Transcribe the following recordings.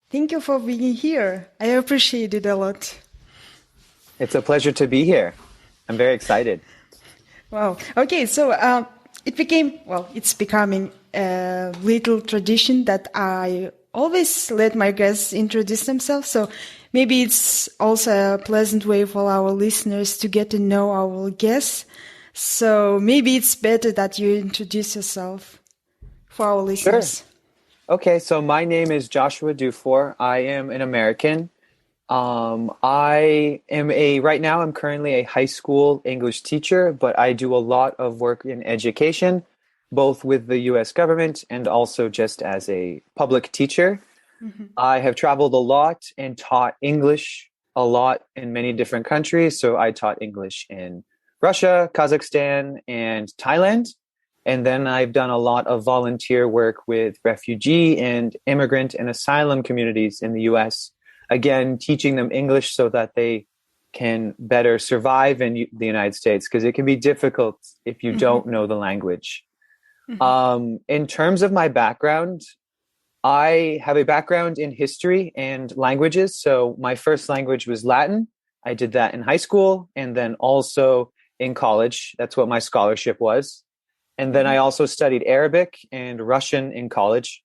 Thank you for being here. I appreciate it a lot. It's a pleasure to be here. I'm very excited. Wow. Okay, so it's becoming a little tradition that I always let my guests introduce themselves. So maybe it's also a pleasant way for our listeners to get to know our guests. So maybe it's better that you introduce yourself for our listeners. Sure. Okay, so my name is Joshua Dufour. I am an American. Right now I'm currently a high school English teacher, but I do a lot of work in education, both with the US government and also just as a public teacher. Mm-hmm. I have traveled a lot and taught English a lot in many different countries. So I taught English in Russia, Kazakhstan, and Thailand. And then I've done a lot of volunteer work with refugee and immigrant and asylum communities in the US. Again, teaching them English so that they can better survive in the United States, because it can be difficult if you don't know the language. In terms of my background, I have a background in history and languages. So my first language was Latin. I did that in high school and then also in college. That's what my scholarship was. And then I also studied Arabic and Russian in college.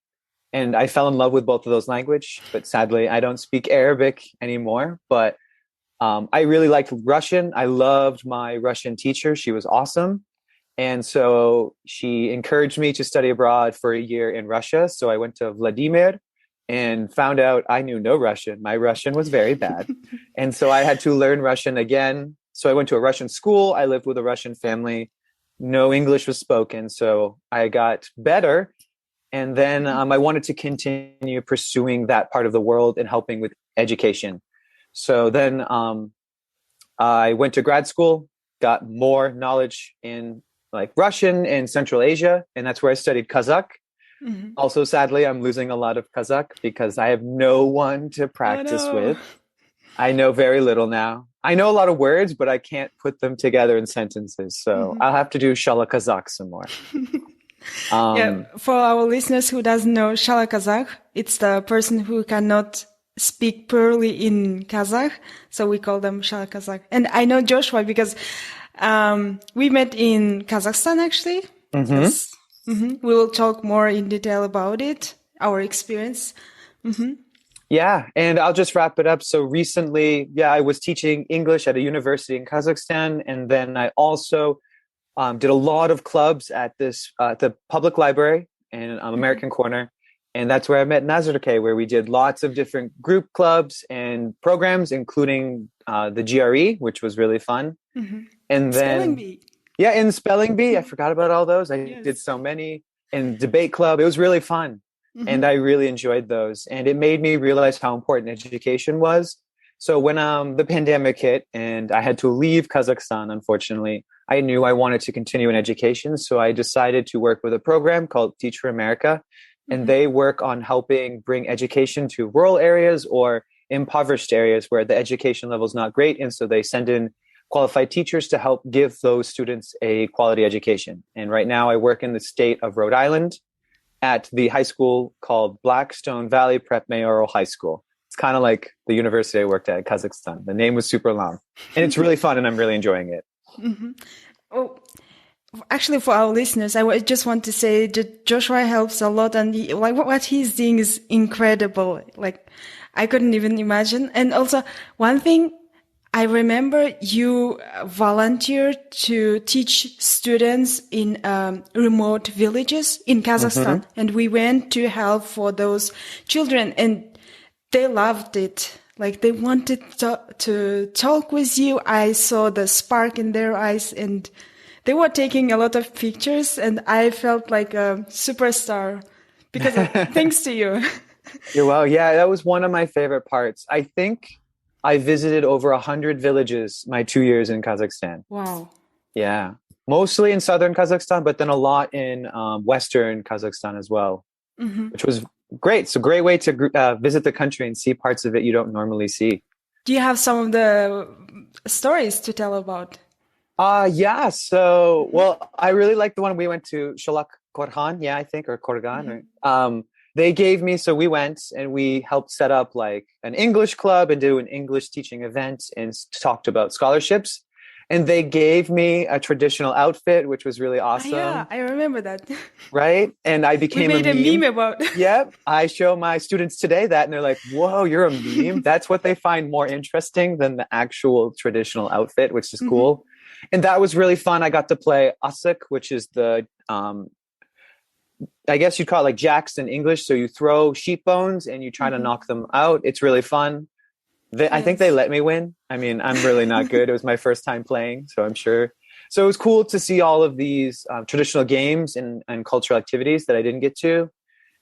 And I fell in love with both of those languages, but sadly, I don't speak Arabic anymore. But I really liked Russian. I loved my Russian teacher. She was awesome. And so she encouraged me to study abroad for a year in Russia. So I went to Vladimir and found out I knew no Russian. My Russian was very bad. And so I had to learn Russian again. So I went to a Russian school. I lived with a Russian family. No English was spoken. So I got better. And then I wanted to continue pursuing that part of the world and helping with education. So then I went to grad school, got more knowledge in like Russian and Central Asia. And that's where I studied Kazakh. Mm-hmm. Also, sadly, I'm losing a lot of Kazakh because I have no one to practice with. I know very little now. I know a lot of words, but I can't put them together in sentences. So I'll have to do Shala Kazakh some more. For our listeners who doesn't know Shala Kazakh, it's the person who cannot speak purely in Kazakh. So we call them Shala Kazakh. And I know Joshua because we met in Kazakhstan, actually. Mm-hmm. Yes. Mm-hmm. We will talk more in detail about it, our experience. Mm-hmm. Yeah, and I'll just wrap it up. So recently, I was teaching English at a university in Kazakhstan, and then I also did a lot of clubs at the public library in American Corner, and that's where I met Nazarke, where we did lots of different group clubs and programs, including the GRE, which was really fun. Mm-hmm. And then Spelling Bee. Yeah, in Spelling Bee, I forgot about all those. I did so many. In Debate Club, it was really fun. Mm-hmm. And I really enjoyed those. And it made me realize how important education was. So when the pandemic hit and I had to leave Kazakhstan, unfortunately, I knew I wanted to continue in education. So I decided to work with a program called Teach for America. And they work on helping bring education to rural areas or impoverished areas where the education level is not great. And so they send in qualified teachers to help give those students a quality education. And right now I work in the state of Rhode Island at the high school called Blackstone Valley Prep Mayoral High School. It's kind of like the university I worked at in Kazakhstan. The name was super long. And it's really fun and I'm really enjoying it. Mm-hmm. Oh, actually, for our listeners, I just want to say that Joshua helps a lot, and what he's doing is incredible. Like, I couldn't even imagine. And also, one thing, I remember you volunteered to teach students in remote villages in Kazakhstan, and we went to help for those children, and they loved it. Like, they wanted to talk with you. I saw the spark in their eyes, and they were taking a lot of pictures, and I felt like a superstar because of, thanks to you. You're well. Yeah, that was one of my favorite parts. I think I visited over 100 villages my 2 years in Kazakhstan. Wow. Yeah. Mostly in southern Kazakhstan, but then a lot in western Kazakhstan as well, which was great. It's a great way to visit the country and see parts of it you don't normally see. Do you have some of the stories to tell about? Yeah. So, well, I really like the one we went to, Shalak Korhan, I think, or Korgan. Right? they gave me, so we went and we helped set up like an English club and do an English teaching event and talked about scholarships. And they gave me a traditional outfit, which was really Ah, yeah, awesome. I remember that. Right? And I We became made a meme about. Yep. I show my students today that and they're like, whoa, you're a meme. That's what they find more interesting than the actual traditional outfit, which is cool. And that was really fun. I got to play asuk, which is the, I guess you'd call it like jacks in English. So you throw sheep bones and you try to knock them out. It's really fun. I think they let me win. I mean, I'm really not good. It was my first time playing, so I'm sure. So it was cool to see all of these traditional games and cultural activities that I didn't get to.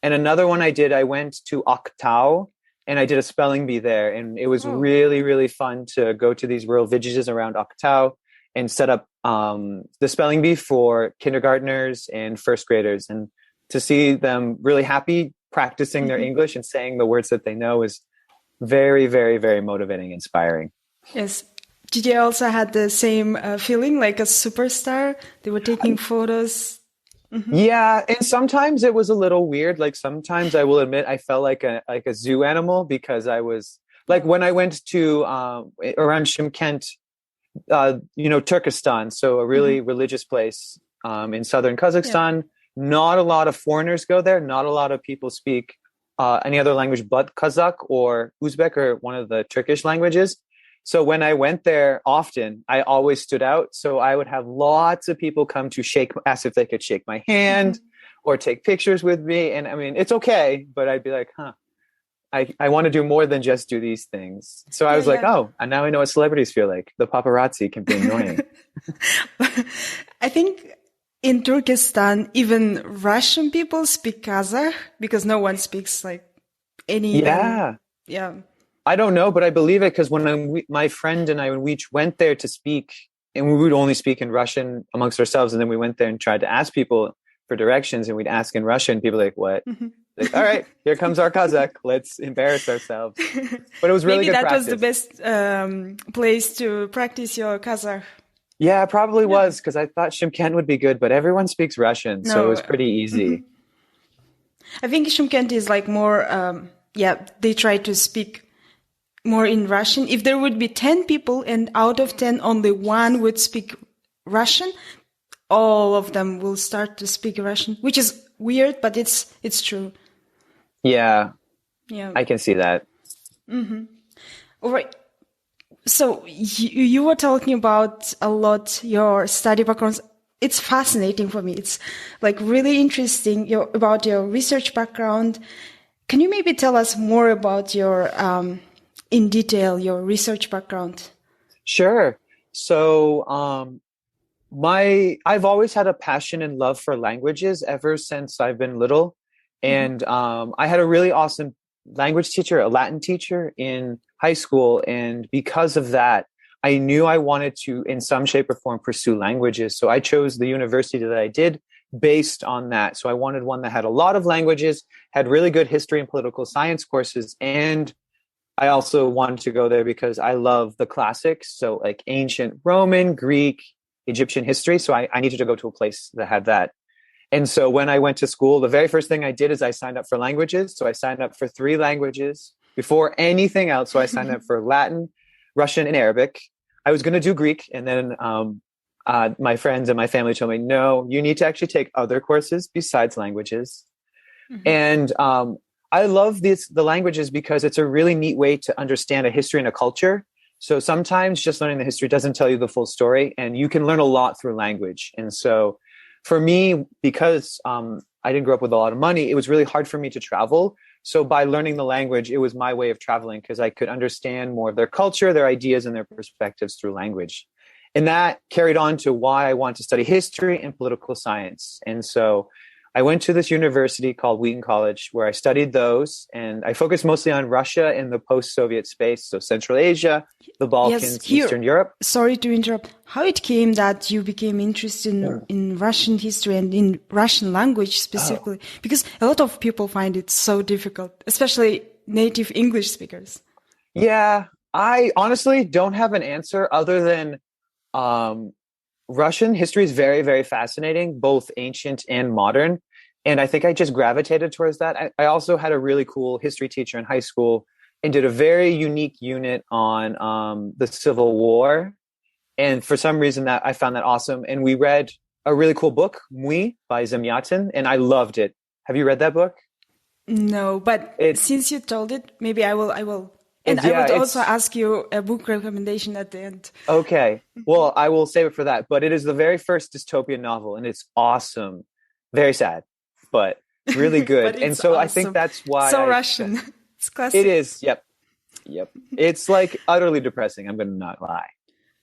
And another one I did, I went to Oktau and I did a spelling bee there. And it was really, really fun to go to these rural villages around Oktau and set up the spelling bee for kindergartners and first graders. And to see them really happy practicing their English and saying the words that they know is very, very, very motivating, inspiring. Yes. Did you also had the same feeling like a superstar? They were taking photos. Yeah, and sometimes it was a little weird. Like sometimes I will admit I felt like a zoo animal because I was like when I went to around Shymkent, Turkestan, so a really religious place in southern Kazakhstan. Not a lot of foreigners go there. Not a lot of people speak any other language but Kazakh or Uzbek or one of the Turkish languages. So when I went there often, I always stood out. So I would have lots of people come to ask if they could shake my hand or take pictures with me. And I mean, it's okay, but I'd be like, I want to do more than just do these things. So I was like, and now I know what celebrities feel like. The paparazzi can be annoying. I think in Turkestan, even Russian people speak Kazakh because no one speaks like any. Yeah. I don't know, but I believe it because when my friend and I, when we went there to speak, and we would only speak in Russian amongst ourselves, and then we went there and tried to ask people for directions, and we'd ask in Russian, and people were like, what? Like, all right, here comes our Kazakh. Let's embarrass ourselves. But it was really good practice. Maybe that was the best place to practice your Kazakh. Yeah, it probably was because I thought Shymkent would be good, but everyone speaks Russian, so it was pretty easy. I think Shymkent is like more, they try to speak more in Russian. If there would be 10 people and out of 10, only one would speak Russian, all of them will start to speak Russian, which is weird, but it's true. Yeah. I can see that. All right. So you were talking about a lot your study backgrounds. It's fascinating for me. It's like really interesting about your research background. Can you maybe tell us more about your in detail, your research background? Sure. So, I've always had a passion and love for languages ever since I've been little. And, I had a really awesome language teacher, a Latin teacher in high school. And because of that, I knew I wanted to, in some shape or form, pursue languages. So I chose the university that I did based on that. So I wanted one that had a lot of languages, had really good history and political science courses, and I also wanted to go there because I love the classics. So like ancient Roman, Greek, Egyptian history. So I needed to go to a place that had that. And so when I went to school, the very first thing I did is I signed up for languages. So I signed up for 3 languages before anything else. So I signed up for Latin, Russian, and Arabic. I was going to do Greek. And then my friends and my family told me, no, you need to actually take other courses besides languages. And I love the languages because it's a really neat way to understand a history and a culture. So sometimes just learning the history doesn't tell you the full story, and you can learn a lot through language. And so for me, because I didn't grow up with a lot of money, it was really hard for me to travel. So by learning the language, it was my way of traveling because I could understand more of their culture, their ideas, and their perspectives through language. And that carried on to why I wanted to study history and political science. And so I went to this university called Wheaton College where I studied those, and I focused mostly on Russia and the post-Soviet space, so Central Asia, the Balkans, Eastern Europe. Sorry to interrupt. How it came that you became interested in Russian history and in Russian language specifically? Because a lot of people find it so difficult, especially native English speakers. Yeah, I honestly don't have an answer other than Russian history is very, very fascinating, both ancient and modern. And I think I just gravitated towards that. I also had a really cool history teacher in high school and did a very unique unit on the Civil War. And for some reason that I found that awesome. And we read a really cool book, Mui by Zemyatin, and I loved it. Have you read that book? No, but since you told it, maybe I will. And I would also ask you a book recommendation at the end. Okay. Well, I will save it for that. But it is the very first dystopian novel, and it's awesome. Very sad, but really good. And so awesome. I think that's why. So Russian. It's classic. It is. Yep. It's like utterly depressing. I'm going to not lie.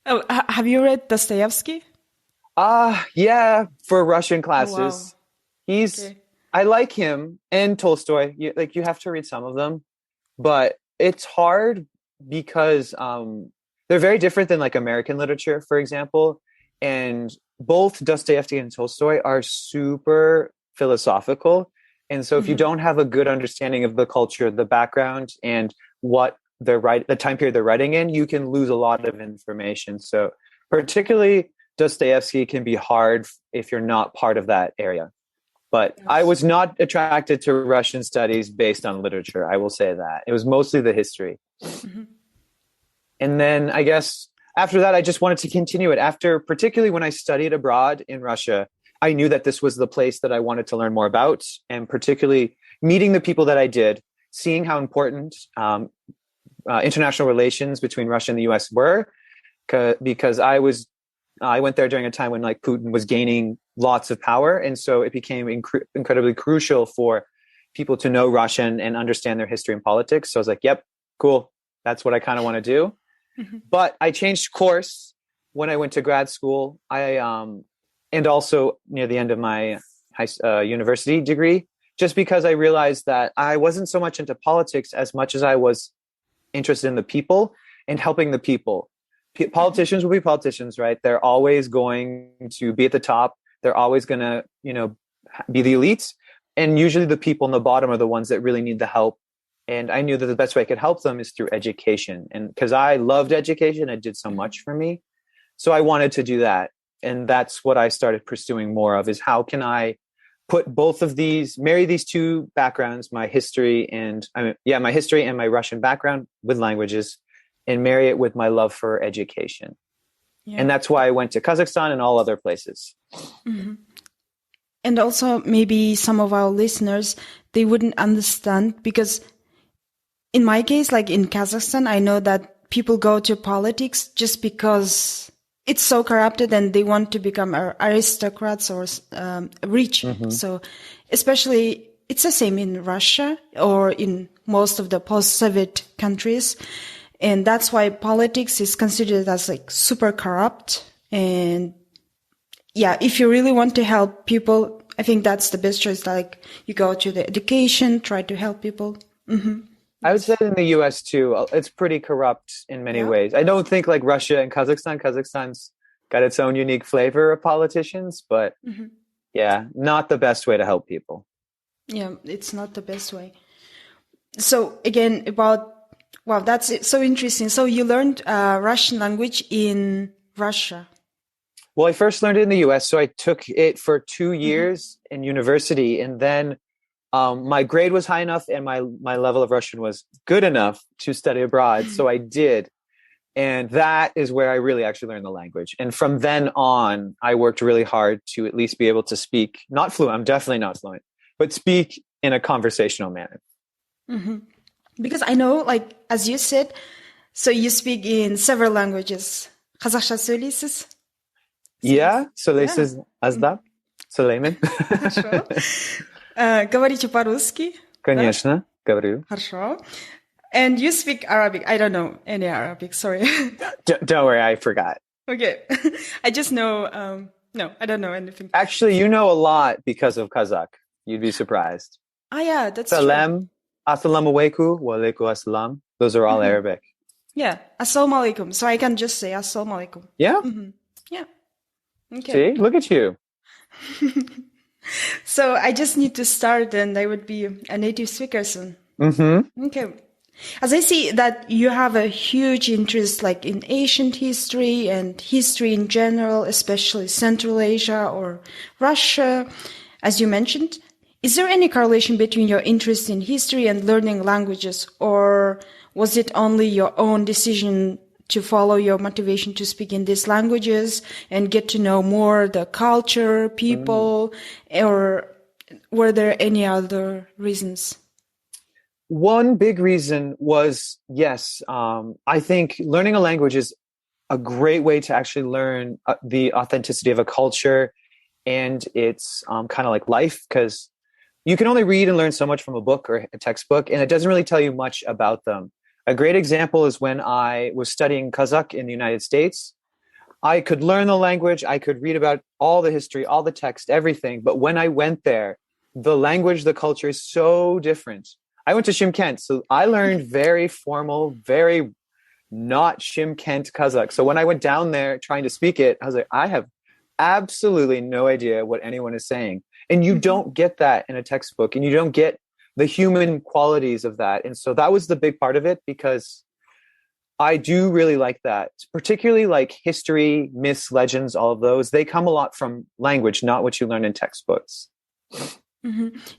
Oh, have you read Dostoevsky? Yeah, for Russian classes. Oh, wow. I like him, and Tolstoy. You have to read some of them, but it's hard because they're very different than like American literature, for example. And both Dostoevsky and Tolstoy are super philosophical. And so if you don't have a good understanding of the culture, the background, and what the time period they're writing in, you can lose a lot of information. So particularly Dostoevsky can be hard if you're not part of that area. But yes. I was not attracted to Russian studies based on literature. I will say that. It was mostly the history. Mm-hmm. And then I guess after that, I just wanted to continue it. Particularly when I studied abroad in Russia, I knew that this was the place that I wanted to learn more about, and particularly meeting the people that I did, seeing how important international relations between Russia and the US were, because I went there during a time when like Putin was gaining lots of power. And so it became incredibly crucial for people to know Russian and understand their history and politics. So I was like, yep, cool. That's what I kind of want to do. Mm-hmm. But I changed course when I went to grad school. And also near the end of my university degree, just because I realized that I wasn't so much into politics as much as I was interested in the people and helping the people. Politicians will be politicians, right? They're always going to be at the top. They're always going to, be the elites. And usually the people in the bottom are the ones that really need the help. And I knew that the best way I could help them is through education. And because I loved education, it did so much for me. So I wanted to do that. And that's what I started pursuing more of, is how can I put marry these two backgrounds, my history and my Russian background with languages, and marry it with my love for education. Yeah. And that's why I went to Kazakhstan and all other places. Mm-hmm. And also maybe some of our listeners, they wouldn't understand, because in my case, like in Kazakhstan, I know that people go to politics just because it's so corrupted and they want to become aristocrats or rich. Mm-hmm. So especially it's the same in Russia or in most of the post-Soviet countries. And that's why politics is considered as like super corrupt. And yeah, if you really want to help people, I think that's the best choice. Like you go to the education, try to help people. Mm-hmm. I would say in the US too, it's pretty corrupt in many ways. I don't think like Russia and Kazakhstan's got its own unique flavor of politicians, but not the best way to help people. Yeah, it's not the best way. So again, that's it. So interesting. So you learned Russian language in Russia. Well, I first learned it in the US. So I took it for 2 years in university, and then my grade was high enough and my level of Russian was good enough to study abroad. So I did. And that is where I really actually learned the language. And from then on, I worked really hard to at least be able to speak, not fluent, I'm definitely not fluent, but speak in a conversational manner. Mm-hmm. Because I know, like, as you said, so you speak in several languages. Kazakhça söyleyesiz? Yeah, söyleyesiz azdap, söyleyмен. Хорошо. Говорите по-русски? Конечно, говорю. Хорошо. And you speak Arabic. I don't know any Arabic, sorry. Don't worry, I forgot. Okay. I just know, no, I don't know anything. Actually, you know a lot because of Kazakh. You'd be surprised. Yeah, that's Salam, true. Assalamu alaikum, wa alaikum assalam. Those are all Arabic. Yeah, assalamu alaikum. So I can just say assalamu alaikum. Yeah? Mm-hmm. Yeah. Okay. See, look at you. So I just need to start and I would be a native speaker soon. Mm-hmm. Okay. As I see that you have a huge interest like in ancient history and history in general, especially Central Asia or Russia, as you mentioned, Is there any correlation between your interest in history and learning languages, or was it only your own decision to follow your motivation to speak in these languages and get to know more the culture, people, or were there any other reasons? One big reason was, yes, I think learning a language is a great way to actually learn the authenticity of a culture and its kind of like life, because you can only read and learn so much from a book or a textbook, and it doesn't really tell you much about them. A great example is when I was studying Kazakh in the United States. I could learn the language, I could read about all the history, all the text, everything. But when I went there, the language, the culture is so different. I went to Shymkent, so I learned very formal, very not Shymkent Kazakh. So when I went down there trying to speak it, I was like, I have absolutely no idea what anyone is saying. And you don't get that in a textbook, and you don't get the human qualities of that. And so that was the big part of it, because I do really like that, particularly like history, myths, legends, all of those. They come a lot from language, not what you learn in textbooks.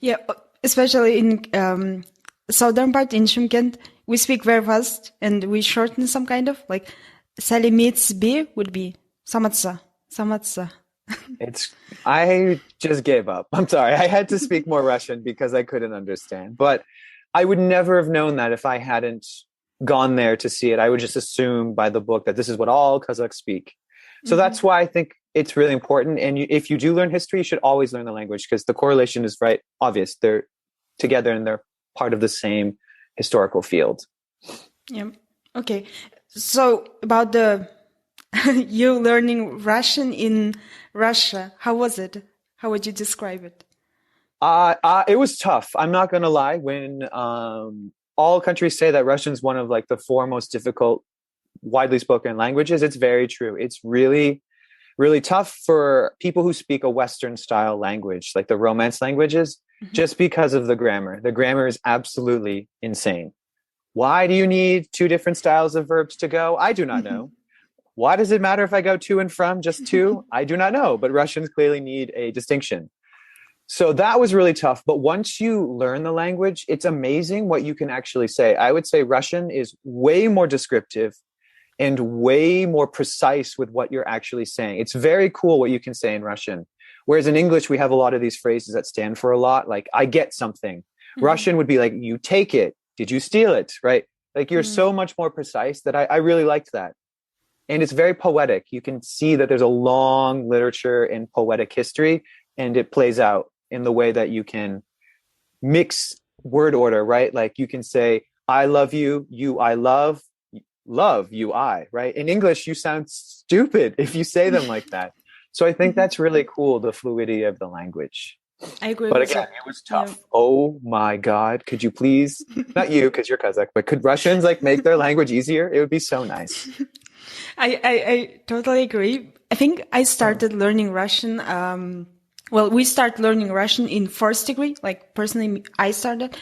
Yeah, especially in southern part in Shymkent, we speak very fast and we shorten some kind of like Salimits B would be Samatsa. Samatsa. I just gave up. I'm sorry. I had to speak more Russian because I couldn't understand. But I would never have known that if I hadn't gone there to see it. I would just assume by the book that this is what all Kazakhs speak. So that's why I think it's really important. And if you do learn history, you should always learn the language, because the correlation is right obvious. They're together and they're part of the same historical field. Yeah. Okay. So about you learning Russian in Russia, how was it? How would you describe it? It was tough. I'm not going to lie. When all countries say that Russian is one of like the four most difficult, widely spoken languages, it's very true. It's really, really tough for people who speak a Western style language, like the Romance languages, just because of the grammar. The grammar is absolutely insane. Why do you need two different styles of verbs to go? I do not know. Why does it matter if I go to and from, just to? I do not know, but Russians clearly need a distinction. So that was really tough. But once you learn the language, it's amazing what you can actually say. I would say Russian is way more descriptive and way more precise with what you're actually saying. It's very cool what you can say in Russian. Whereas in English, we have a lot of these phrases that stand for a lot, like I get something. Russian would be like, you take it. Did you steal it? Right? Like you're so much more precise that I really liked that. And it's very poetic. You can see that there's a long literature and poetic history, and it plays out in the way that you can mix word order, right? Like you can say, I love you, I love, you, I, right? In English, you sound stupid if you say them like that. So I think that's really cool, the fluidity of the language. I agree. But again, it was tough. Yeah. Oh my God. Could you please, not you, because you're Kazakh, but could Russians like make their language easier? It would be so nice. I totally agree. I think I started learning Russian. We start learning Russian in first degree. Like personally, I started.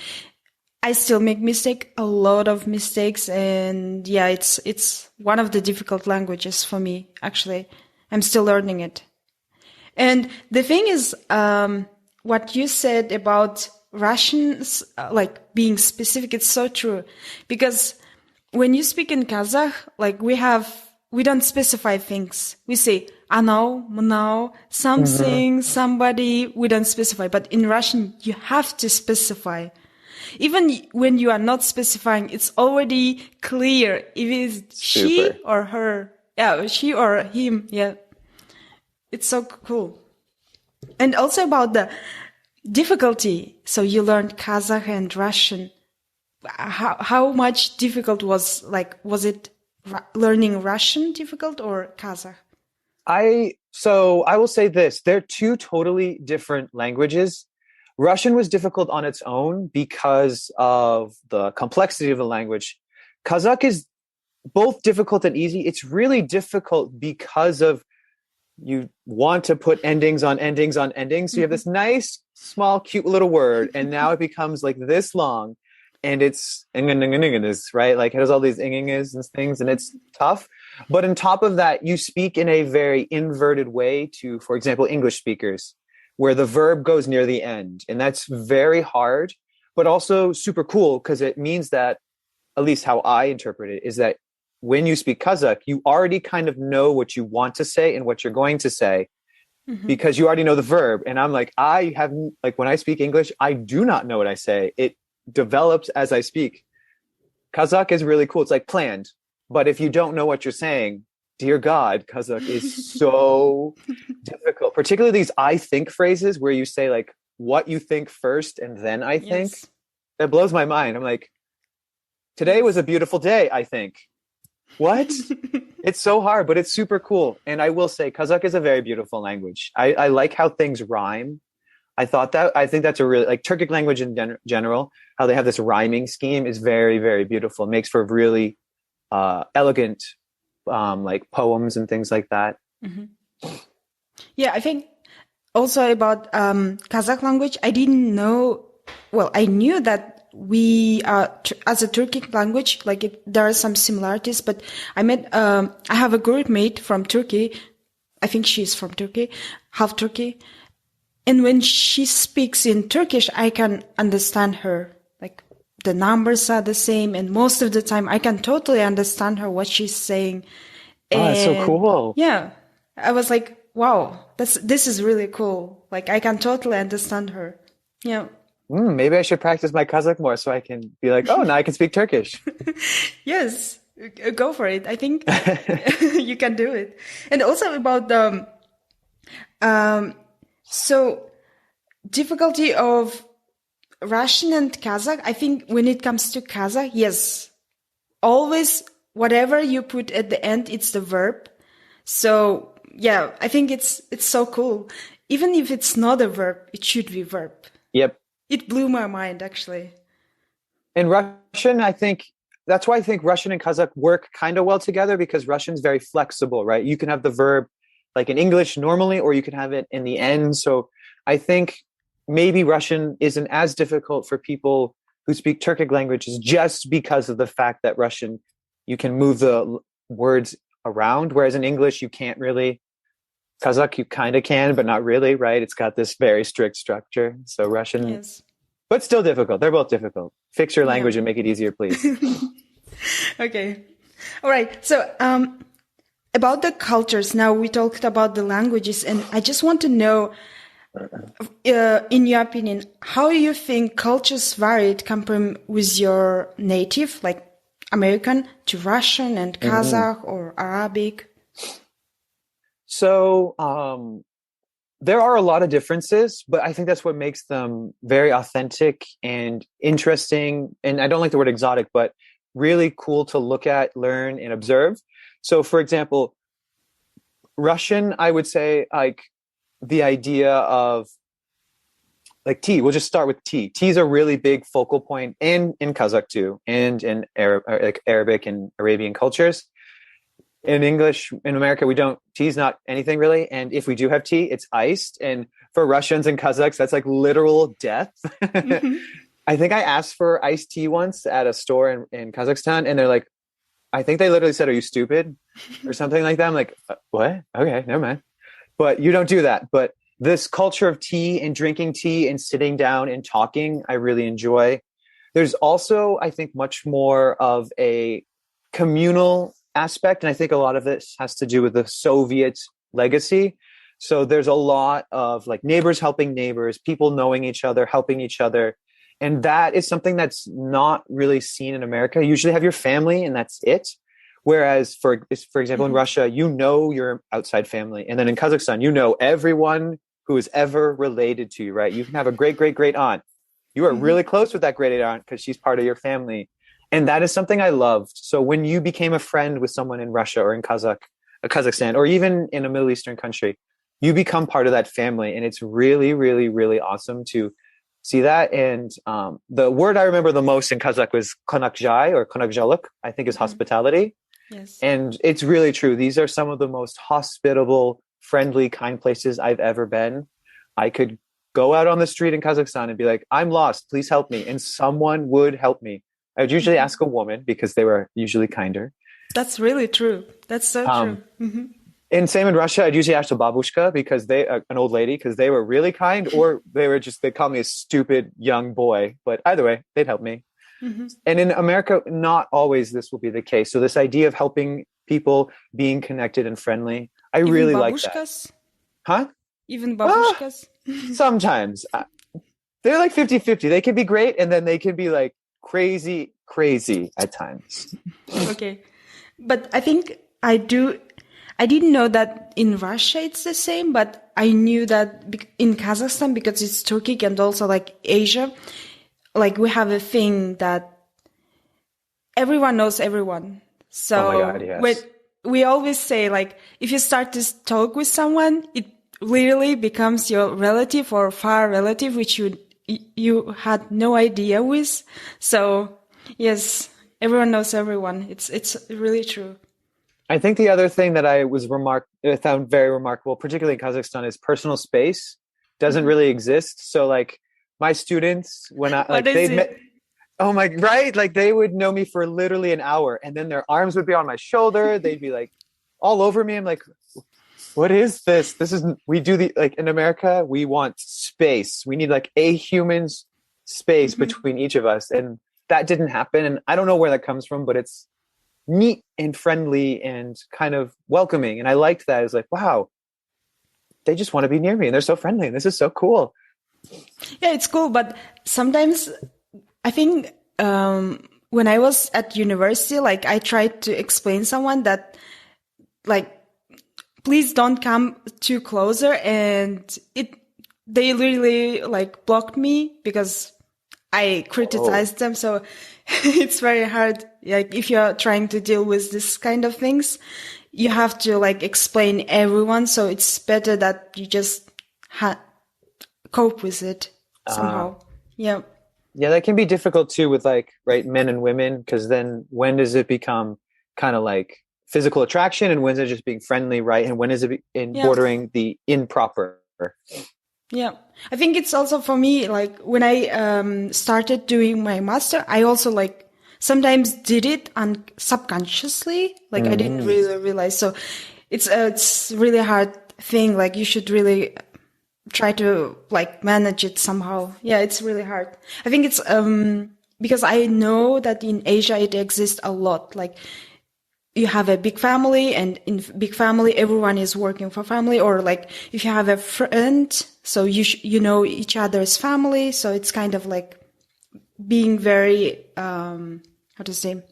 I still make a lot of mistakes, and yeah, it's one of the difficult languages for me. Actually, I'm still learning it. And the thing is, what you said about Russians, like being specific, it's so true, because when you speak in Kazakh, like we don't specify things. We say ano, mno, something, somebody. We don't specify. But in Russian, you have to specify. Even when you are not specifying, it's already clear if it's she or her. Yeah, she or him. Yeah. It's so cool. And also about the difficulty. So you learned Kazakh and Russian. How much difficult was it learning Russian difficult or Kazakh? So I will say this, they're two totally different languages. Russian was difficult on its own because of the complexity of the language. Kazakh is both difficult and easy. It's really difficult because of you want to put endings on endings on endings. So you have this nice, small, cute little word, and now it becomes like this long. And it's right, like it has all these ingingas and things, and it's tough. But on top of that, you speak in a very inverted way to, for example, English speakers. where the verb goes near the end. And that's very hard, but also super cool because it means that, at least how I interpret it, is that when you speak Kazakh, you already kind of know what you want to say and what you're going to say because you already know the verb. And I'm like, when I speak English, I do not know what I say. It develops as I speak. Kazakh is really cool. It's like planned. But if you don't know what you're saying, dear God, Kazakh is so difficult. Particularly these I think phrases where you say like what you think first and then I think. Yes. That blows my mind. I'm like, today was a beautiful day, I think. What? It's so hard, but it's super cool. And I will say Kazakh is a very beautiful language. I like how things rhyme. I think that's a really, like Turkic language in general, how they have this rhyming scheme is very, very beautiful. It makes for really elegant like poems and things like that. Yeah, I think also about Kazakh language, I didn't know, well, I knew that we are, as a Turkic language, like there are some similarities, but I have a group mate from Turkey. I think she's from Turkey, half Turkey. And when she speaks in Turkish, I can understand her. Like the numbers are the same. And most of the time I can totally understand her, what she's saying. Oh, that's so cool. Yeah. I was like, wow, this is really cool. Like I can totally understand her. Yeah. Maybe I should practice my Kazakh more so I can be like, oh, now I can speak Turkish. Yes, go for it. I think you can do it. And also about the so difficulty of Russian and Kazakh. I think when it comes to Kazakh, yes, always whatever you put at the end, it's the verb. So yeah, I think it's so cool. Even if it's not a verb, it should be verb. Yep. It blew my mind, actually. In Russian, I think that's why I think Russian and Kazakh work kind of well together because Russian's very flexible, right? You can have the verb like in English normally, or you can have it in the end. So I think maybe Russian isn't as difficult for people who speak Turkic languages just because of the fact that Russian, you can move the words around, whereas in English, you can't really. Kazakh, you kind of can, but not really, right? It's got this very strict structure. So Russian, yes. But still difficult. They're both difficult. Fix your language and make it easier, please. Okay. All right. So about the cultures, now we talked about the languages, and I just want to know, in your opinion, how you think cultures varied compared with your native, like American, to Russian and Kazakh or Arabic? So there are a lot of differences, but I think that's what makes them very authentic and interesting. And I don't like the word exotic, but really cool to look at, learn, and observe. So, for example, Russian, I would say, like the idea of like tea. We'll just start with tea. Tea is a really big focal point in Kazakh too, and in Arabic and Arabian cultures. In English, in America, tea's not anything really. And if we do have tea, it's iced. And for Russians and Kazakhs, that's like literal death. I think I asked for iced tea once at a store in Kazakhstan. And they're like, I think they literally said, are you stupid? Or something like that. I'm like, what? Okay, never mind. But you don't do that. But this culture of tea and drinking tea and sitting down and talking, I really enjoy. There's also, I think, much more of a communal aspect. And I think a lot of this has to do with the Soviet legacy. So there's a lot of like neighbors helping neighbors, people knowing each other, helping each other. And that is something that's not really seen in America. You usually have your family and that's it. Whereas for example, in Russia, you know your outside family. And then in Kazakhstan, you know everyone who is ever related to you, right? You can have a great aunt. You are really close with that great aunt because she's part of your family. And that is something I loved. So when you became a friend with someone in Russia or in Kazakhstan, or even in a Middle Eastern country, you become part of that family. And it's really, really, really awesome to see that. And the word I remember the most in Kazakh was konakjai or konakjaluk, I think is hospitality. Yes. And it's really true. These are some of the most hospitable, friendly, kind places I've ever been. I could go out on the street in Kazakhstan and be like, I'm lost, please help me. And someone would help me. I would usually ask a woman because they were usually kinder. That's really true. That's so true. And same in Russia, I'd usually ask the babushka because an old lady, because they were really kind, or they called me a stupid young boy. But either way, they'd help me. Hmm. And in America, not always this will be the case. So this idea of helping people, being connected and friendly, I Even really like that. babushkas? Huh? Even Ah, babushkas? sometimes. They're like 50-50. They can be great, and then they can be like crazy, crazy at times. Okay. But I think I didn't know that in Russia it's the same, but I knew that in Kazakhstan, because it's Turkic and also like Asia, like we have a thing that everyone knows everyone. Oh my God, So when yes. we always say like, if you start to talk with someone, it literally becomes your relative or far relative, which you had no idea with. So yes, everyone knows everyone. It's really true. I think the other thing that I found very remarkable, particularly in Kazakhstan, is personal space doesn't Mhm. really exist. So like my students, when I What like is they'd met, it? oh my, right, like they would know me for literally an hour, and then their arms would be on my shoulder. They'd be like all over me. I'm like, what is this? This is we do the like in America, we want space. We need like a human's space Mhm. between each of us, and that didn't happen. And I don't know where that comes from, but it's neat and friendly and kind of welcoming. And I liked that. I was like, wow, they just want to be near me and they're so friendly. And this is so cool. Yeah, it's cool, but sometimes I think when I was at university, like I tried to explain someone that like please don't come too closer, and they really like blocked me because I Oh, criticized them. So it's very hard. Like if you're trying to deal with this kind of things, you have to like explain everyone. So it's better that you just cope with it uh, somehow. Yeah. yeah, that can be difficult too with like, right, men and women, because then when does it become kind of like physical attraction and when is it just being friendly, right? And when is it in Yeah. bordering the improper? Yeah. I think it's also for me, like when I started doing my master, I also like sometimes did it subconsciously. Like I didn't Mm. really realize. So it's really hard thing. Like you should really try to like manage it somehow. Yeah, it's really hard. I think it's because I know that in Asia it exists a lot. Like you have a big family, and in big family everyone is working for family, or like if you have a friend, so you know each other's family, so it's kind of like being very how to say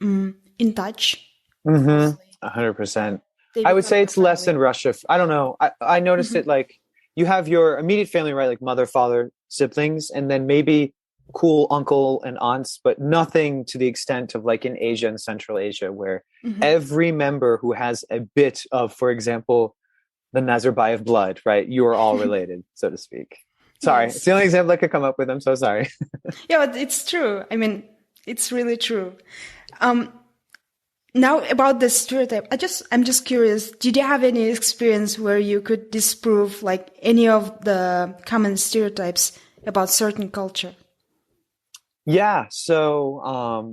in touch Mm-hmm. mostly. 100%. They I would become say your it's less in family. Russia. I don't know. I noticed it Hmm. like you have your immediate family, right? Like mother, father, siblings, and then maybe cool uncle and aunts, but nothing to the extent of like in Asia and Central Asia, where Hmm. every member who has a bit of, for example, the Nazarbayev blood, right? You are all related, so to speak. Sorry. It's Yes. the only example I could come up with. I'm so sorry. Yeah, but it's true. I mean, it's really true. um Now about the stereotype, I'm just curious. Did you have any experience where you could disprove like any of the common stereotypes about certain culture? Yeah. So,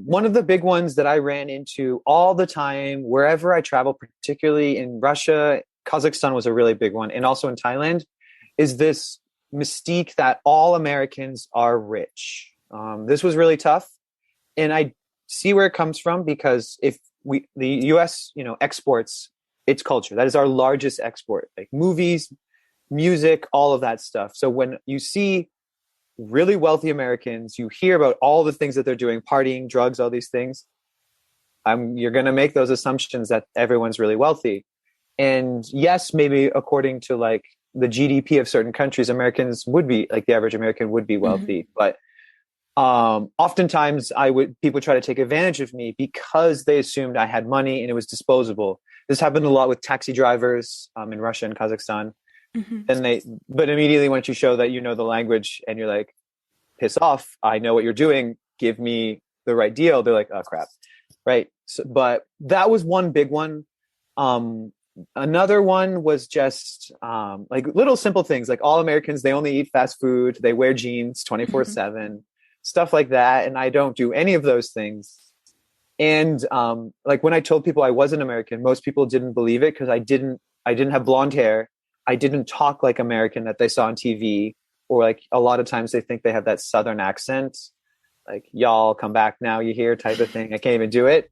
one of the big ones that I ran into all the time, wherever I travel, particularly in Russia, Kazakhstan was a really big one, and also in Thailand, is this mystique that all Americans are rich. This was really tough, and I see where it comes from because if the U.S., exports its culture, that is our largest export, like movies, music, all of that stuff. So when you see really wealthy Americans, you hear about all the things that they're doing, partying, drugs, all these things. You're going to make those assumptions that everyone's really wealthy. And yes, maybe according to like the GDP of certain countries, Americans would be like the average American would be Hmm. wealthy. But oftentimes people try to take advantage of me because they assumed I had money and it was disposable. This happened a lot with taxi drivers in Russia and Kazakhstan. Hmm. And but immediately once you show that you know the language and you're like, piss off, I know what you're doing, give me the right deal, they're like, oh crap, right? So, but that was one big one. um Another one was just like little simple things, like all Americans, they only eat fast food, they wear jeans 24/7, stuff like that, and I don't do any of those things. And like when I told people I was an American, most people didn't believe it because I didn't have blonde hair. I didn't talk like American that they saw on TV, or like a lot of times they think they have that Southern accent, like y'all come back now, you hear type of thing. I can't even do it.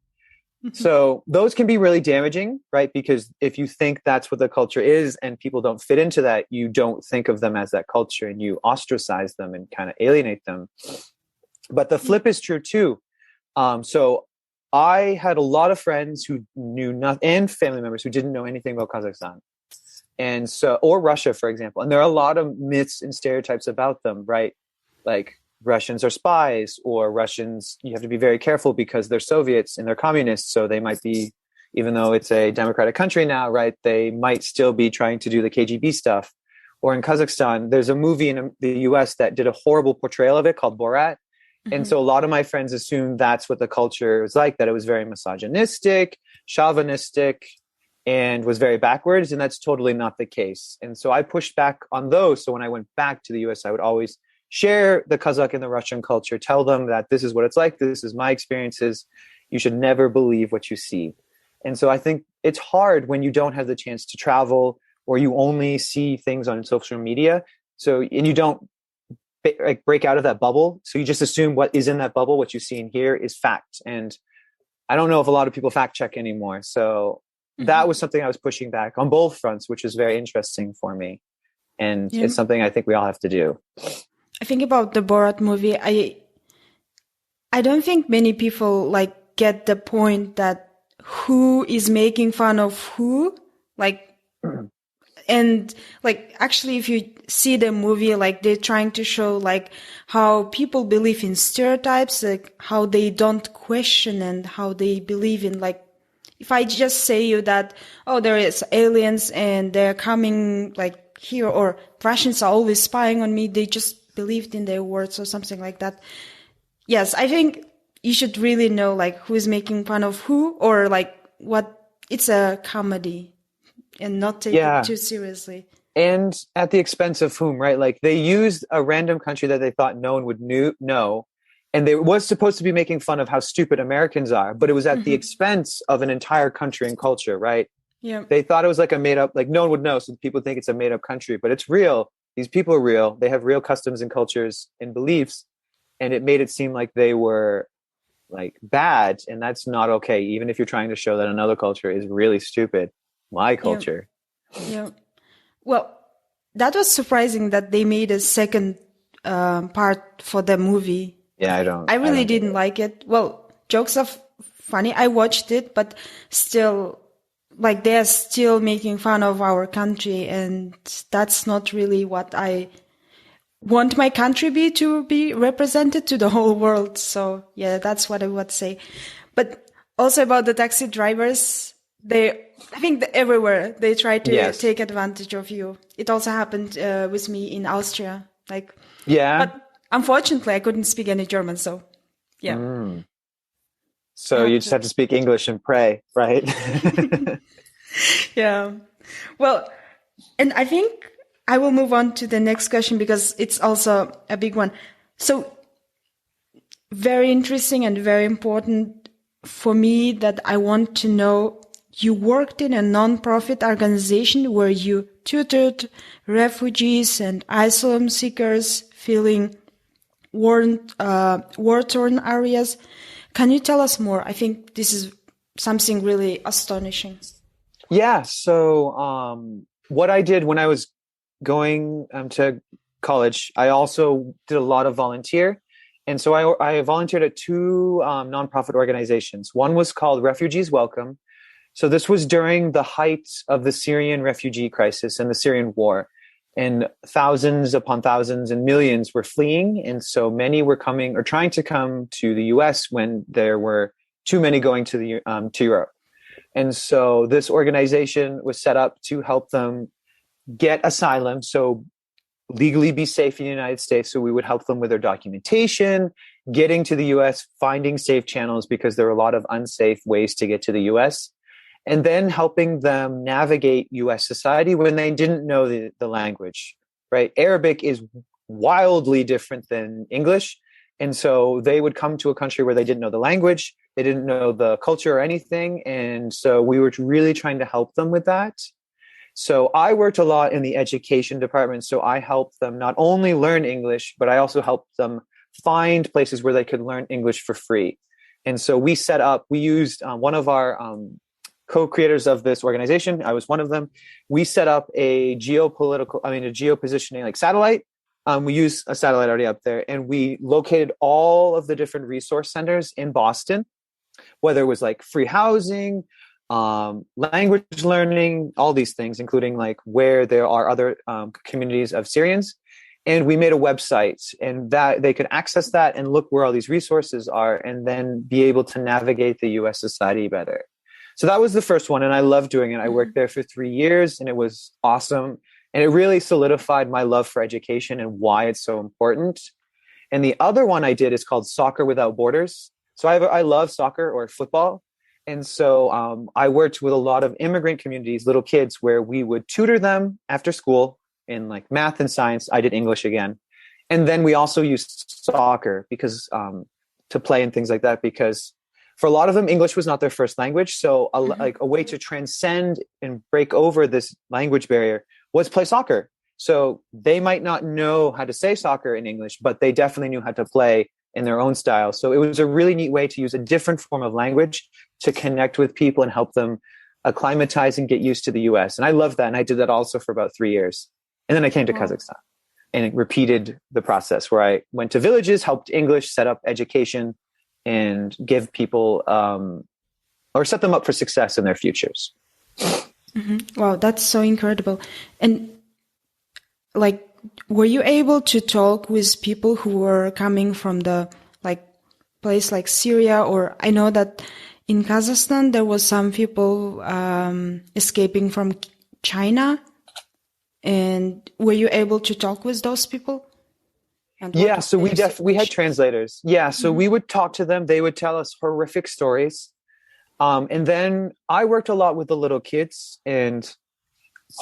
So those can be really damaging, right? Because if you think that's what the culture is and people don't fit into that, you don't think of them as that culture and you ostracize them and kind of alienate them. But the flip is true too. So I had a lot of friends who knew nothing, and family members who didn't know anything about Kazakhstan. And so, or Russia, for example. And there are a lot of myths and stereotypes about them, right? Like Russians are spies, or Russians, you have to be very careful because they're Soviets and they're communists. So they might be, even though it's a democratic country now, right? They might still be trying to do the KGB stuff. Or in Kazakhstan, there's a movie in the US that did a horrible portrayal of it called Borat. And so a lot of my friends assumed that's what the culture was like, that it was very misogynistic, chauvinistic, and was very backwards. And that's totally not the case. And so I pushed back on those. So when I went back to the US, I would always share the Kazakh and the Russian culture, tell them that this is what it's like. This is my experiences. You should never believe what you see. And so I think it's hard when you don't have the chance to travel, or you only see things on social media. So, and you don't like break out of that bubble. So you just assume what is in that bubble, what you see and hear is fact. And I don't know if a lot of people fact check anymore. So that was something I was pushing back on both fronts, which is very interesting for me. And it's something I think we all have to do. I think about the Borat movie. I don't think many people like get the point that who is making fun of who, like, and like, actually, if you see the movie, like they're trying to show like how people believe in stereotypes, like how they don't question and how they believe in, like, if I just say you that, oh, there is aliens and they're coming like here, or Russians are always spying on me, they just believed in their words or something like that. Yes, I think you should really know like who is making fun of who, or like what, it's a comedy and not take it too seriously. And at the expense of whom, right? Like they used a random country that they thought no one would know. And they was supposed to be making fun of how stupid Americans are, but it was at the expense of an entire country and culture, right? Yeah. They thought it was like a made up, like no one would know. So people think it's a made up country, but it's real. These people are real. They have real customs and cultures and beliefs. And it made it seem like they were like bad. And that's not okay. Even if you're trying to show that another culture is really stupid. My culture. Yeah. Well, that was surprising that they made a second part for the movie. Yeah, I really didn't like it. Well, jokes are funny. I watched it, but still, like, they're still making fun of our country, and that's not really what I want my country to be represented to the whole world. So, yeah, that's what I would say. But also about the taxi drivers, I think that everywhere they try to take advantage of you. It also happened with me in Austria. Like, but unfortunately, I couldn't speak any German, so yeah. So you just have to speak English and pray, right? Yeah. Well, and I think I will move on to the next question because it's also a big one. So very interesting and very important for me that I want to know. You worked in a non-profit organization where you tutored refugees and asylum seekers feeling war-torn areas. Can you tell us more? I think this is something really astonishing. Yeah. So what I did when I was going to college, I also did a lot of volunteer. And so I volunteered at two nonprofit organizations. One was called Refugees Welcome. So this was during the height of the Syrian refugee crisis and the Syrian war. And thousands upon thousands and millions were fleeing. And so many were coming or trying to come to the US when there were too many going to Europe. And so this organization was set up to help them get asylum, so legally be safe in the United States. So we would help them with their documentation, getting to the US, finding safe channels because there were a lot of unsafe ways to get to the US. And then helping them navigate US society when they didn't know the language, right? Arabic is wildly different than English. And so they would come to a country where they didn't know the language, they didn't know the culture or anything. And so we were really trying to help them with that. So I worked a lot in the education department. So I helped them not only learn English, but I also helped them find places where they could learn English for free. And so we used one of our co-creators of this organization. I was one of them. We set up a geopositioning like satellite. We use a satellite already up there, and we located all of the different resource centers in Boston, whether it was like free housing, language learning, all these things, including like where there are other communities of Syrians. And we made a website, and that they could access that and look where all these resources are, and then be able to navigate the US society better. So that was the first one, and I loved doing it. I worked there for 3 years, and it was awesome. And it really solidified my love for education and why it's so important. And the other one I did is called Soccer Without Borders. So I love soccer or football. And so I worked with a lot of immigrant communities, little kids, where we would tutor them after school in like math and science. I did English again. And then we also used soccer because to play and things like that, because for a lot of them, English was not their first language. So like a way to transcend and break over this language barrier was play soccer. So they might not know how to say soccer in English, but they definitely knew how to play in their own style. So it was a really neat way to use a different form of language to connect with people and help them acclimatize and get used to the US. And I loved that. And I did that also for about 3 years. And then I came to Kazakhstan and repeated the process where I went to villages, helped English, set up education, and give people or set them up for success in their futures. Wow, that's so incredible. And like, were you able to talk with people who were coming from the like place like Syria? Or I know that in Kazakhstan there was some people escaping from China. And were you able to talk with those people? Yeah, so we had translators. Yeah, so we would talk to them. They would tell us horrific stories. And then I worked a lot with the little kids and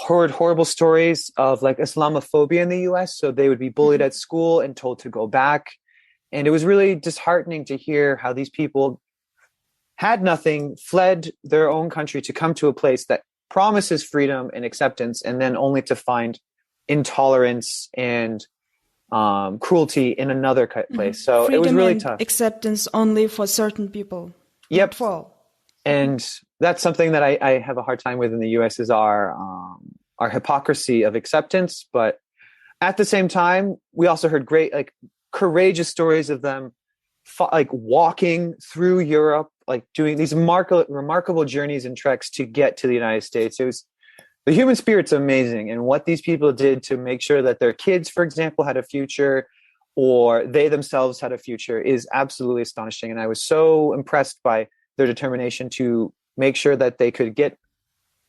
heard horrible stories of like Islamophobia in the US. So they would be bullied at school and told to go back. And it was really disheartening to hear how these people had nothing, fled their own country to come to a place that promises freedom and acceptance, and then only to find intolerance and cruelty in another place. So freedom, it was really tough. Acceptance only for certain people. Yep. For all. And that's something that I have a hard time with in the US is our hypocrisy of acceptance. But at the same time, we also heard great, like courageous stories of them like walking through Europe, like doing these remarkable journeys and treks to get to the United States. It was, the human spirit's amazing. And what these people did to make sure that their kids, for example, had a future, or they themselves had a future, is absolutely astonishing. And I was so impressed by their determination to make sure that they could get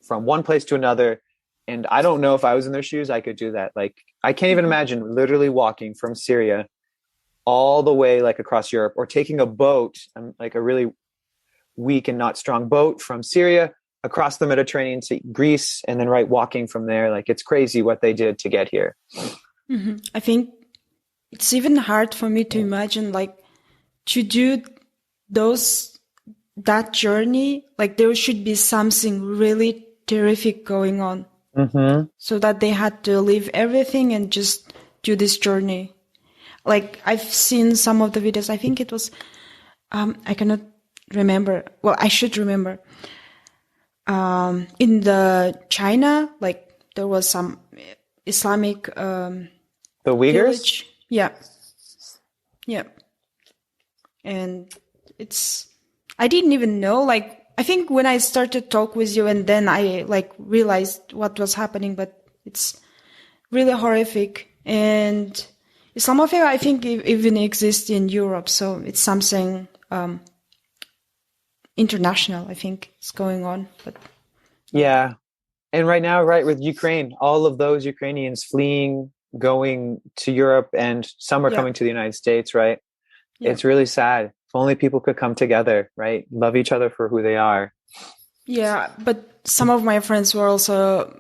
from one place to another. And I don't know if I was in their shoes, I could do that. Like, I can't even imagine literally walking from Syria all the way like across Europe, or taking a boat, like a really weak and not strong boat from Syria across the Mediterranean to Greece, and then walking from there. Like, it's crazy what they did to get here. I think it's even hard for me to imagine, like, to do that journey. Like, there should be something really terrific going on, so that they had to leave everything and just do this journey. Like, I've seen some of the videos. I think it was, I cannot remember. Well, I should remember. In the China, like, there was some Islamic the Uyghurs village. Yeah. And I didn't even know, like, I think when I started to talk with you, and then I like realized what was happening, but it's really horrific. And Islamophobia, I think, even exists in Europe, so it's something international, I think, is going on. But yeah, and right now, with Ukraine, all of those Ukrainians fleeing, going to Europe, and some are coming to the United States, right? Yeah. It's really sad. If only people could come together, right? Love each other for who they are. Yeah, but some of my friends were also,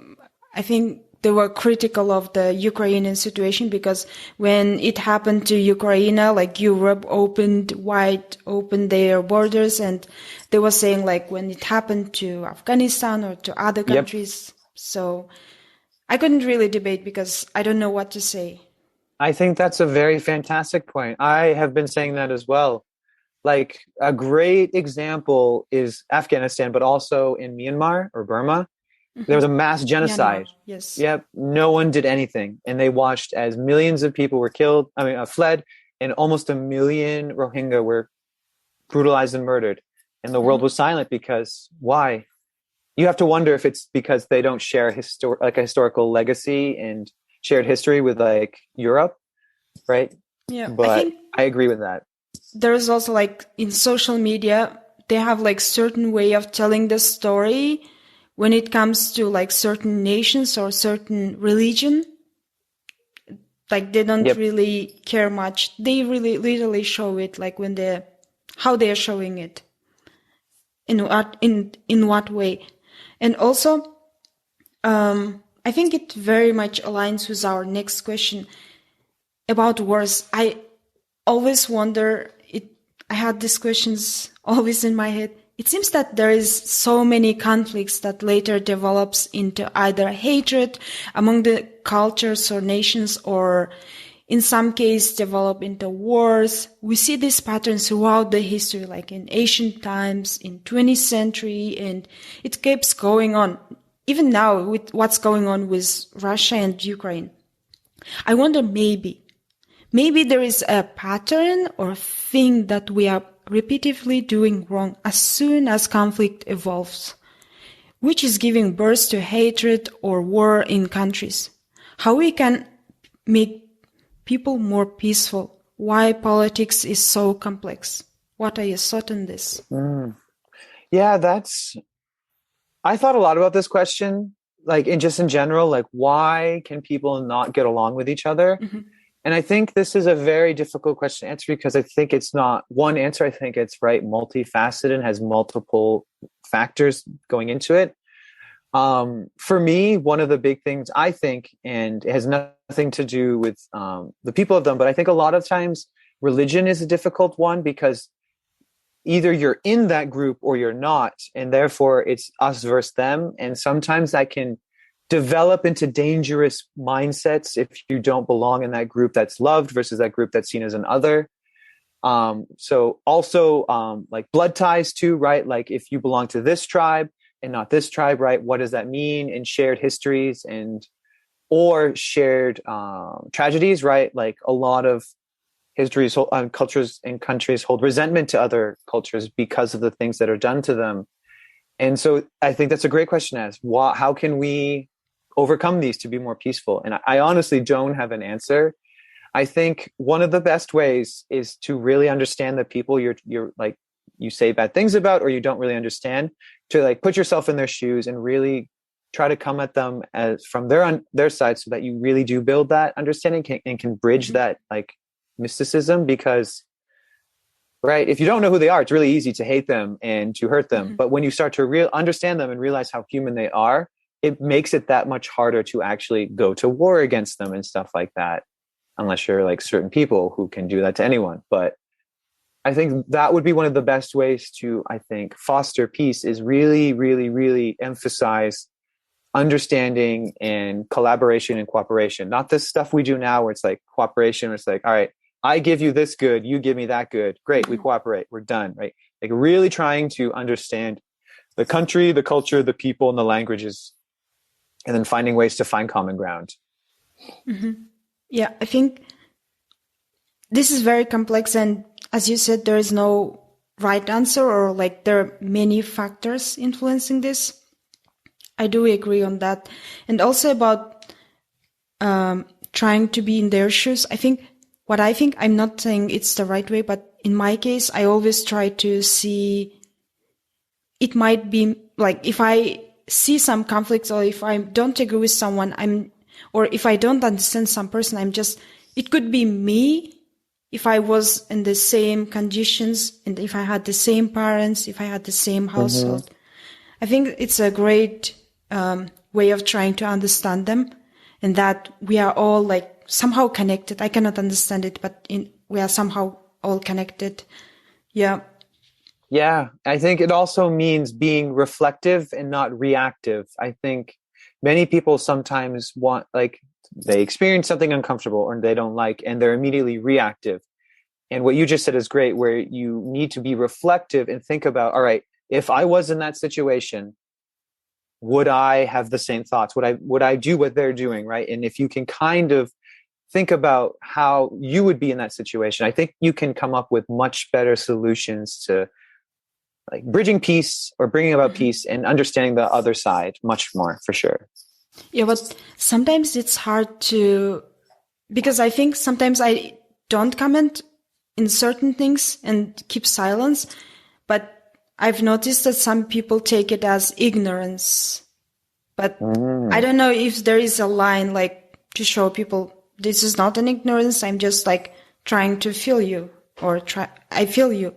I think, they were critical of the Ukrainian situation, because when it happened to Ukraine, like Europe wide open their borders, and they were saying like when it happened to Afghanistan or to other countries. So I couldn't really debate because I don't know what to say. I think that's a very fantastic point. I have been saying that as well. Like a great example is Afghanistan, but also in Myanmar or Burma. There was a mass genocide. Myanmar, yes. Yep. No one did anything. And they watched as millions of people were fled, and almost 1 million Rohingya were brutalized and murdered. And the world was silent because why? You have to wonder if it's because they don't share a historical legacy and shared history with like Europe, right? Yeah. But I agree with that. There's also like in social media, they have like certain way of telling the story when it comes to like certain nations or certain religion. Like they don't really care much. They really literally show it like how they are showing it. In what way. And also, I think it very much aligns with our next question about wars. I always wonder, I had these questions always in my head. It seems that there is so many conflicts that later develops into either hatred among the cultures or nations, or in some cases develop into wars. We see these patterns throughout the history, like in ancient times, in 20th century, and it keeps going on. Even now with what's going on with Russia and Ukraine. I wonder maybe there is a pattern or thing that we are repeatedly doing wrong as soon as conflict evolves, which is giving birth to hatred or war in countries. How we can make people more peaceful, why politics is so complex. What are your thoughts on this? Yeah, I thought a lot about this question, like in general, like why can people not get along with each other? And I think this is a very difficult question to answer because I think it's not one answer. I think it's multifaceted and has multiple factors going into it. For me, one of the big things I think, and it has nothing to do with the people of them, but I think a lot of times religion is a difficult one because either you're in that group or you're not, and therefore it's us versus them. And sometimes that can develop into dangerous mindsets if you don't belong in that group that's loved versus that group that's seen as an other. So also like blood ties too, right? Like if you belong to this tribe and not this tribe, right? What does that mean? And shared histories or shared tragedies, right? Like a lot of histories, cultures and countries hold resentment to other cultures because of the things that are done to them. And so I think that's a great question to ask. How can we overcome these to be more peaceful? And I honestly don't have an answer. I think one of the best ways is to really understand the people you're like, you say bad things about, or you don't really understand, to like put yourself in their shoes and really try to come at them as from their side, so that you really do build that understanding and can bridge that like mysticism. Because right, if you don't know who they are, it's really easy to hate them and to hurt them. But when you start to understand them and realize how human they are, it makes it that much harder to actually go to war against them and stuff like that, unless you're like certain people who can do that to anyone. But I think that would be one of the best ways to, I think, foster peace, is really, really, really emphasize understanding and collaboration and cooperation. Not this stuff we do now where it's like cooperation, where it's like, all right, I give you this good, you give me that good. Great, we cooperate, we're done, right? Like really trying to understand the country, the culture, the people, and the languages, and then finding ways to find common ground. Yeah, I think this is very complex, and as you said, there is no right answer, or like there are many factors influencing this. I do agree on that. And also about trying to be in their shoes. I'm not saying it's the right way, but in my case, I always try to see, it might be like if I see some conflicts, or if I don't agree with someone, or if I don't understand some person, it could be me if I was in the same conditions, and if I had the same parents, if I had the same household. I think it's a great way of trying to understand them. and that we are all like somehow connected. I cannot understand it, but we are somehow all connected. Yeah. Yeah, I think it also means being reflective and not reactive. I think many people sometimes want, like, they experience something uncomfortable or they don't like, and they're immediately reactive. And what you just said is great, where you need to be reflective and think about, all right, if I was in that situation, would I have the same thoughts? Would I do what they're doing, right? And if you can kind of think about how you would be in that situation, I think you can come up with much better solutions to like bridging peace or bringing about peace and understanding the other side much more, for sure. Yeah, but sometimes it's hard because I think sometimes I don't comment in certain things and keep silence, but I've noticed that some people take it as ignorance. But I don't know if there is a line like to show people this is not an ignorance, I'm just like trying to feel you, or I feel you.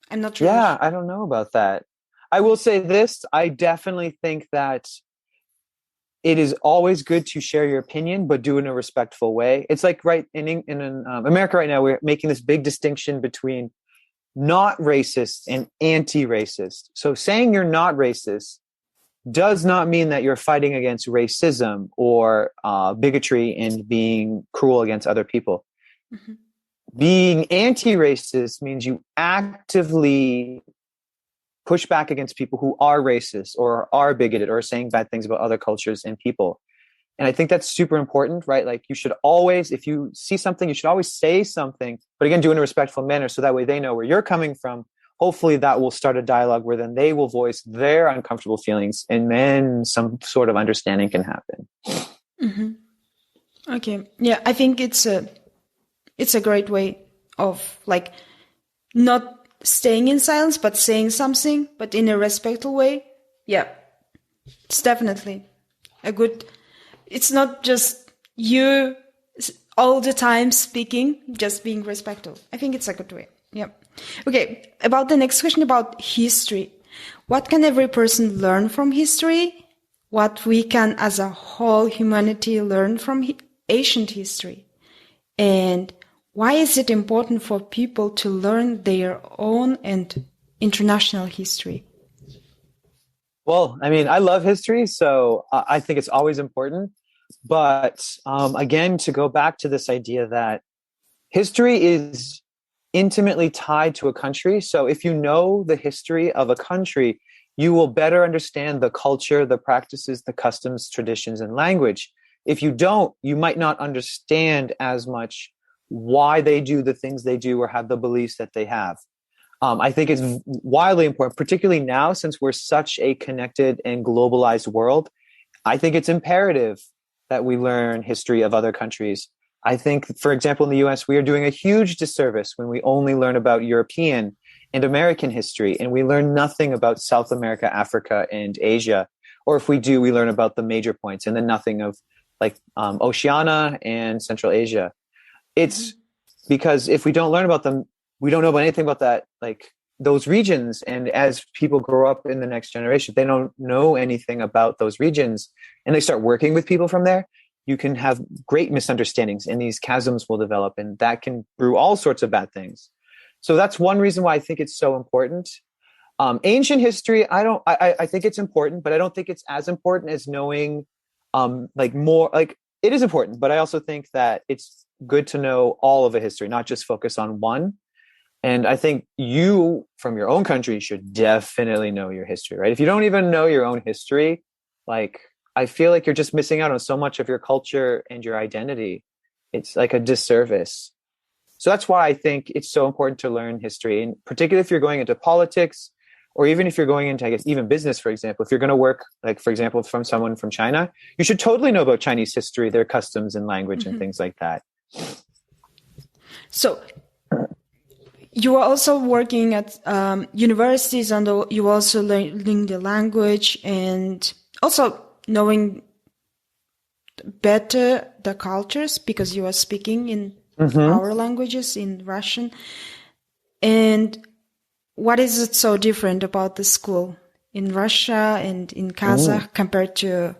I'm not really Yeah, sure. I don't know about that. I will say this, I definitely think that it is always good to share your opinion, but do it in a respectful way. It's like right in America right now, we're making this big distinction between not racist and anti-racist. So saying you're not racist does not mean that you're fighting against racism or bigotry and being cruel against other people. Mm-hmm. Being anti-racist means you actively push back against people who are racist or are bigoted or saying bad things about other cultures and people. And I think that's super important, right? Like you should always, if you see something, you should always say something, but again, do it in a respectful manner so that way they know where you're coming from. Hopefully that will start a dialogue where then they will voice their uncomfortable feelings and then some sort of understanding can happen. Mm-hmm. Okay. Yeah, I think it's a great way of like not staying in silence, but saying something, but in a respectful way. Yeah, it's definitely a good, it's not just you all the time speaking, just being respectful. I think it's a good way. Yeah. Okay. About the next question about history. What can every person learn from history? What we can as a whole humanity learn from ancient history? And why is it important for people to learn their own and international history? Well, I mean, I love history, so I think it's always important. But again, to go back to this idea that history is intimately tied to a country. So if you know the history of a country, you will better understand the culture, the practices, the customs, traditions, and language. If you don't, you might not understand as much why they do the things they do or have the beliefs that they have. I think it's wildly important, particularly now since we're such a connected and globalized world. I think it's imperative that we learn history of other countries. I think, for example, in the US, we are doing a huge disservice when we only learn about European and American history, and we learn nothing about South America, Africa, and Asia. Or if we do, we learn about the major points and then nothing of like Oceania and Central Asia. It's because if we don't learn about them, we don't know about anything about that, like those regions. And as people grow up in the next generation, they don't know anything about those regions and they start working with people from there. You can have great misunderstandings and these chasms will develop and that can brew all sorts of bad things. So that's one reason why I think it's so important. Ancient history, I think it's important, but I don't think it's as important as knowing like more, like it is important, but I also think that it's good to know all of a history, not just focus on one. And I think you, from your own country, should definitely know your history, right? If you don't even know your own history, like, I feel like you're just missing out on so much of your culture and your identity. It's like a disservice. So that's why I think it's so important to learn history, and particularly if you're going into politics, or even if you're going into, I guess, even business, for example. If you're going to work, like, for example, from someone from China, you should totally know about Chinese history, their customs and language and things like that. So you are also working at universities, and you also learning the language and also knowing better the cultures because you are speaking in our languages, in Russian. And what is it so different about the school in Russia and in Kazakh compared to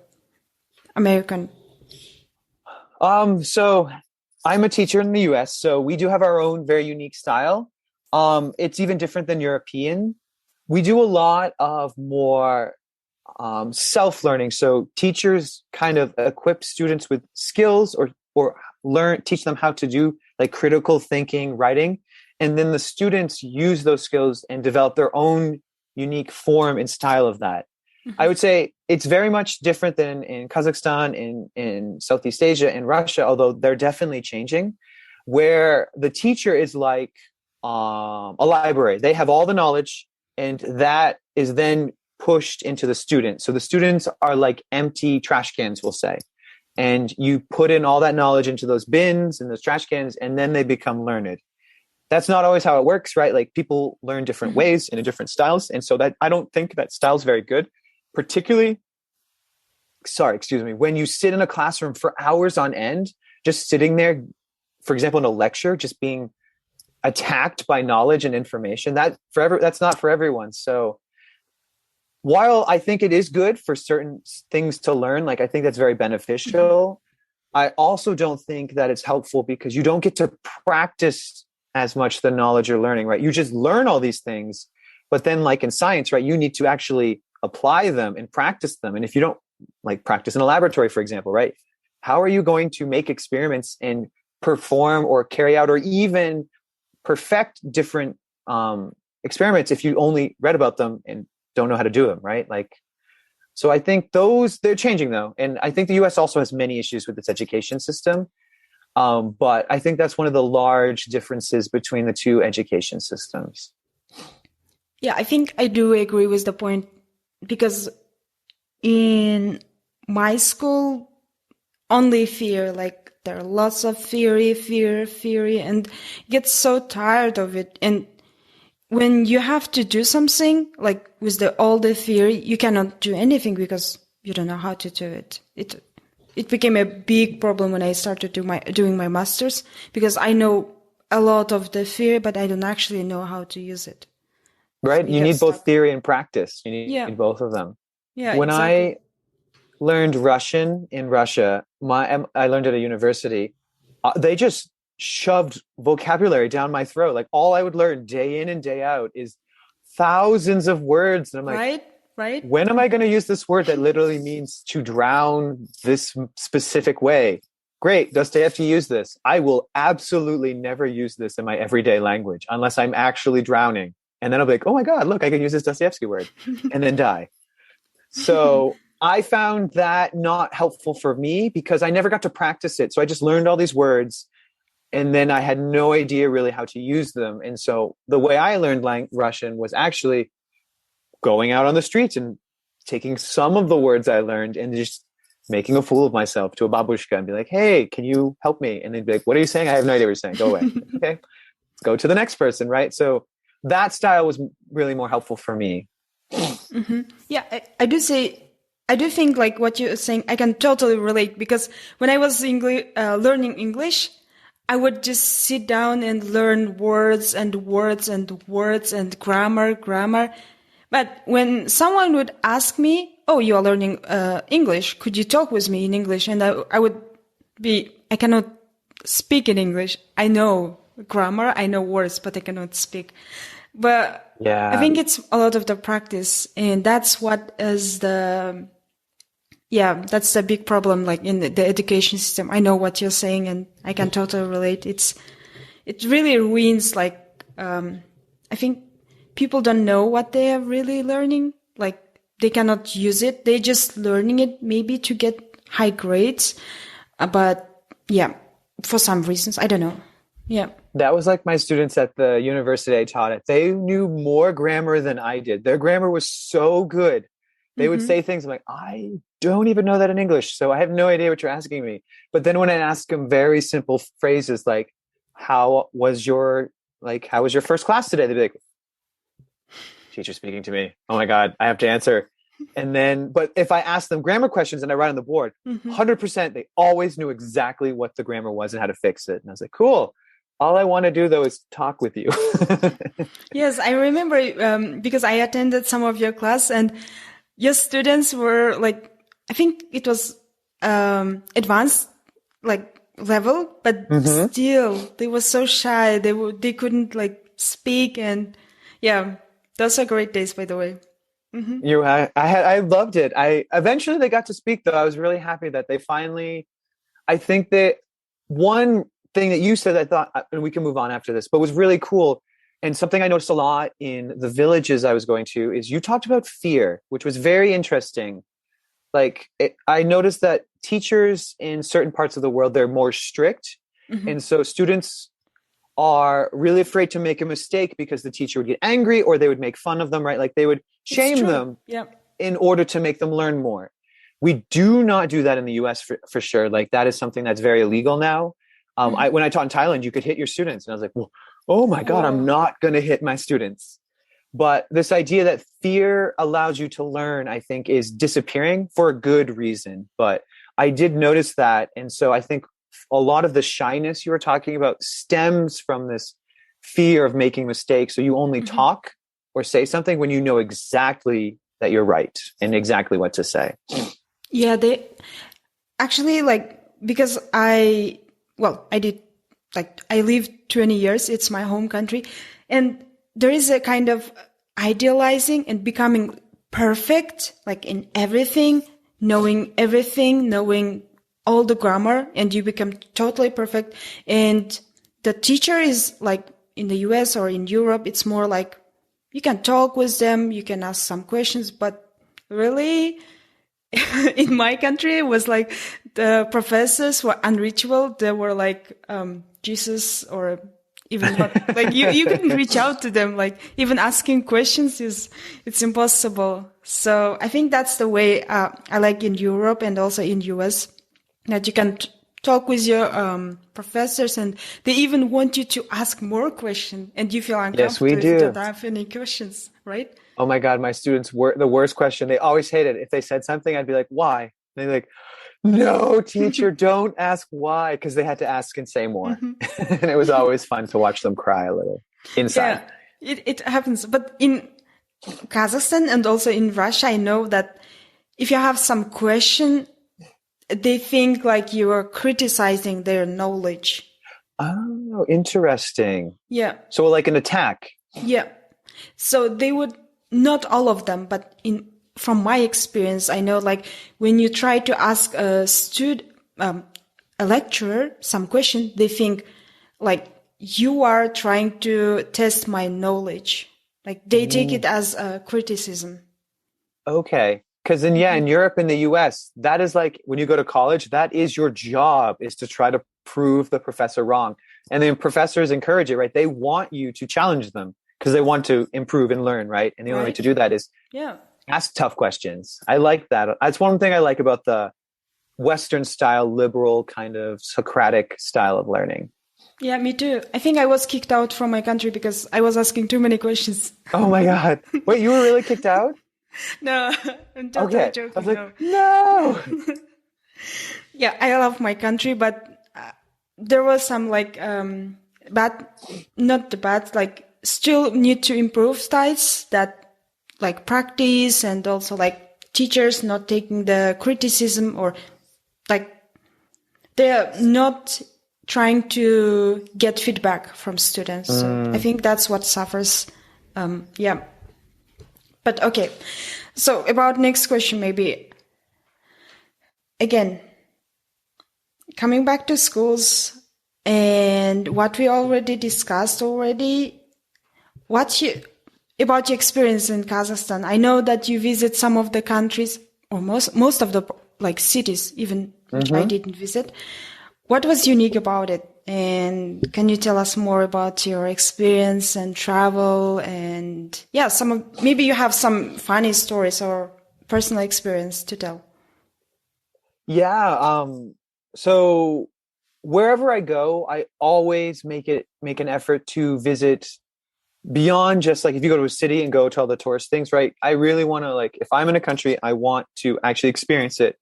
American? So I'm a teacher in the US, so we do have our own very unique style. It's even different than European. We do a lot of more self-learning. So teachers kind of equip students with skills or teach them how to do like critical thinking, writing, and then the students use those skills and develop their own unique form and style of that. I would say it's very much different than in Kazakhstan, in Southeast Asia, in Russia, although they're definitely changing, where the teacher is like a library. They have all the knowledge, and that is then pushed into the students. So the students are like empty trash cans, we'll say. And you put in all that knowledge into those bins and those trash cans, and then they become learned. That's not always how it works, right? Like people learn different ways and in different styles. And so that I don't think that style is very good. Particularly, when you sit in a classroom for hours on end, just sitting there, for example, in a lecture, just being attacked by knowledge and information, that's not for everyone. So while I think it is good for certain things to learn, like I think that's very beneficial, I also don't think that it's helpful because you don't get to practice as much the knowledge you're learning, right? You just learn all these things, but then like in science, right, you need to actually apply them and practice them. And if you don't like practice in a laboratory, for example, right, how are you going to make experiments and perform or carry out or even perfect different experiments if you only read about them and don't know how to do them, right? Like, so I think they're changing though. And I think the US also has many issues with its education system. But I think that's one of the large differences between the two education systems. Yeah, I think I do agree with the point because in my school, only fear, like there are lots of theory, and get so tired of it. And when you have to do something like with all the theory, you cannot do anything because you don't know how to do it. It became a big problem when I started doing my master's because I know a lot of the theory, but I don't actually know how to use it. Right. You need both theory and practice. You need both of them. Yeah. When exactly. I learned Russian in Russia, I learned at a university. They just shoved vocabulary down my throat. Like all I would learn day in and day out is thousands of words. And I'm like, right. When am I going to use this word that literally means to drown this specific way? Great. Dostoevsky used this. I will absolutely never use this in my everyday language unless I'm actually drowning. And then I'll be like, oh my God, look, I can use this Dostoevsky word and then die. So I found that not helpful for me because I never got to practice it. So I just learned all these words and then I had no idea really how to use them. And so the way I learned Russian was actually going out on the streets and taking some of the words I learned and just making a fool of myself to a babushka and be like, hey, can you help me? And they'd be like, what are you saying? I have no idea what you're saying. Go away. Okay, let's go to the next person, right? So that style was really more helpful for me. Mm-hmm. Yeah, I do think like what you're saying, I can totally relate because when I was learning English, I would just sit down and learn words and grammar. But when someone would ask me, oh, you are learning English, could you talk with me in English? And I would I cannot speak in English. I know grammar, I know words, but I cannot speak. But I think it's a lot of the practice. And that's what is that's the big problem, like in the education system. I know what you're saying and I can totally relate. It really ruins, like, I think people don't know what they are really learning. Like they cannot use it. They're just learning it maybe to get high grades. But yeah, for some reasons, I don't know. Yeah. That was like my students at the university I taught at. They knew more grammar than I did. Their grammar was so good. They would say things like, I don't even know that in English, so I have no idea what you're asking me. But then when I ask them very simple phrases like, how was your first class today? They'd be like, teacher speaking to me. Oh my God, I have to answer. And then, but if I ask them grammar questions and I write on the board, 100%, they always knew exactly what the grammar was and how to fix it. And I was like, cool. All I want to do though is talk with you. Yes, I remember because I attended some of your class and your students were like, I think it was advanced like level, but still they were so shy. They couldn't like speak, and yeah, those are great days, by the way. I loved it. I eventually they got to speak though. I was really happy that they finally. I think that one thing that you said, I thought, and we can move on after this, but was really cool, and something I noticed a lot in the villages I was going to is you talked about fear, which was very interesting. I noticed that teachers in certain parts of the world, they're more strict, and so students are really afraid to make a mistake because the teacher would get angry or they would make fun of them, right? Like they would shame them in order to make them learn more. We do not do that in the US for sure. Like that is something that's very illegal now. When I taught in Thailand, you could hit your students. And I was like, well, oh my God, I'm not going to hit my students. But this idea that fear allows you to learn, I think, is disappearing for a good reason. But I did notice that. And so I think a lot of the shyness you were talking about stems from this fear of making mistakes. So you only talk or say something when you know exactly that you're right and exactly what to say. Yeah, they actually because I lived 20 years. It's my home country. And there is a kind of idealizing and becoming perfect, like in everything, knowing all the grammar, and you become totally perfect. And the teacher is like in the US or in Europe, it's more like you can talk with them, you can ask some questions, but really in my country, it was like the professors were unreachable. They were like Jesus, or even not, like you couldn't reach out to them. Like even asking questions it's impossible. So I think that's the way I like in Europe and also in US, that you can talk with your professors, and they even want you to ask more questions, and you feel uncomfortable if you don't have any questions, right? Oh my God, my students were the worst question. They always hated it. If they said something, I'd be like, why? And they'd be like, no, teacher, don't ask why, because they had to ask and say more. And it was always fun to watch them cry a little inside. Yeah, it happens. But in Kazakhstan and also in Russia, I know that if you have some question, they think like you are criticizing their knowledge. Oh, interesting. Yeah. So like an attack. Yeah. So they would, not all of them, but from my experience, I know like when you try to ask a a lecturer some question, they think like you are trying to test my knowledge. Like they take it as a criticism. Okay. Because in Europe and the US, that is like when you go to college, that is your job, is to try to prove the professor wrong. And then professors encourage it, right? They want you to challenge them because they want to improve and learn, right? And the only way to do that is ask tough questions. I like that. That's one thing I like about the Western style, liberal kind of Socratic style of learning. Yeah, me too. I think I was kicked out from my country because I was asking too many questions. Oh my God. Wait, you were really kicked out? No, I'm totally joking. I was like, no. Yeah, I love my country, but there was some like still need to improve styles, that like practice, and also like teachers not taking the criticism, or like they're not trying to get feedback from students. So I think that's what suffers. But okay, so about next question, maybe again, coming back to schools and what we already discussed already, about your experience in Kazakhstan? I know that you visit some of the countries, or most of the like cities, even which I didn't visit. What was unique about it? And can you tell us more about your experience and travel? And maybe you have some funny stories or personal experience to tell. Yeah. So wherever I go, I always make an effort to visit beyond just like, if you go to a city and go to all the tourist things, right? I really want to, like, if I'm in a country, I want to actually experience it.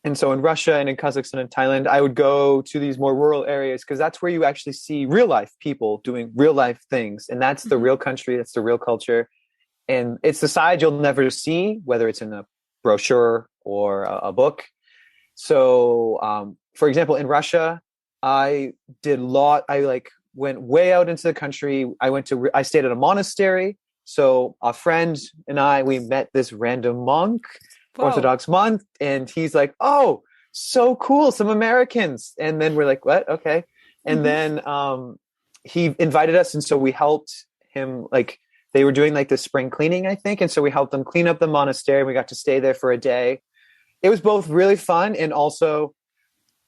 And so in Russia and in Kazakhstan and Thailand, I would go to these more rural areas because that's where you actually see real life people doing real life things. And that's the real country. That's the real culture. And it's the side you'll never see, whether it's in a brochure or a book. So, for example, in Russia, I went way out into the country. I stayed at a monastery. So a friend and we met this random monk, Wow. Orthodox monk, and he's like, "Oh, so cool, some Americans." And then we're like, "What? Okay." And Hmm. then he invited us, and so we helped him. Like they were doing like the spring cleaning, I think, and so we helped them clean up the monastery. We got to stay there for a day. It was both really fun and also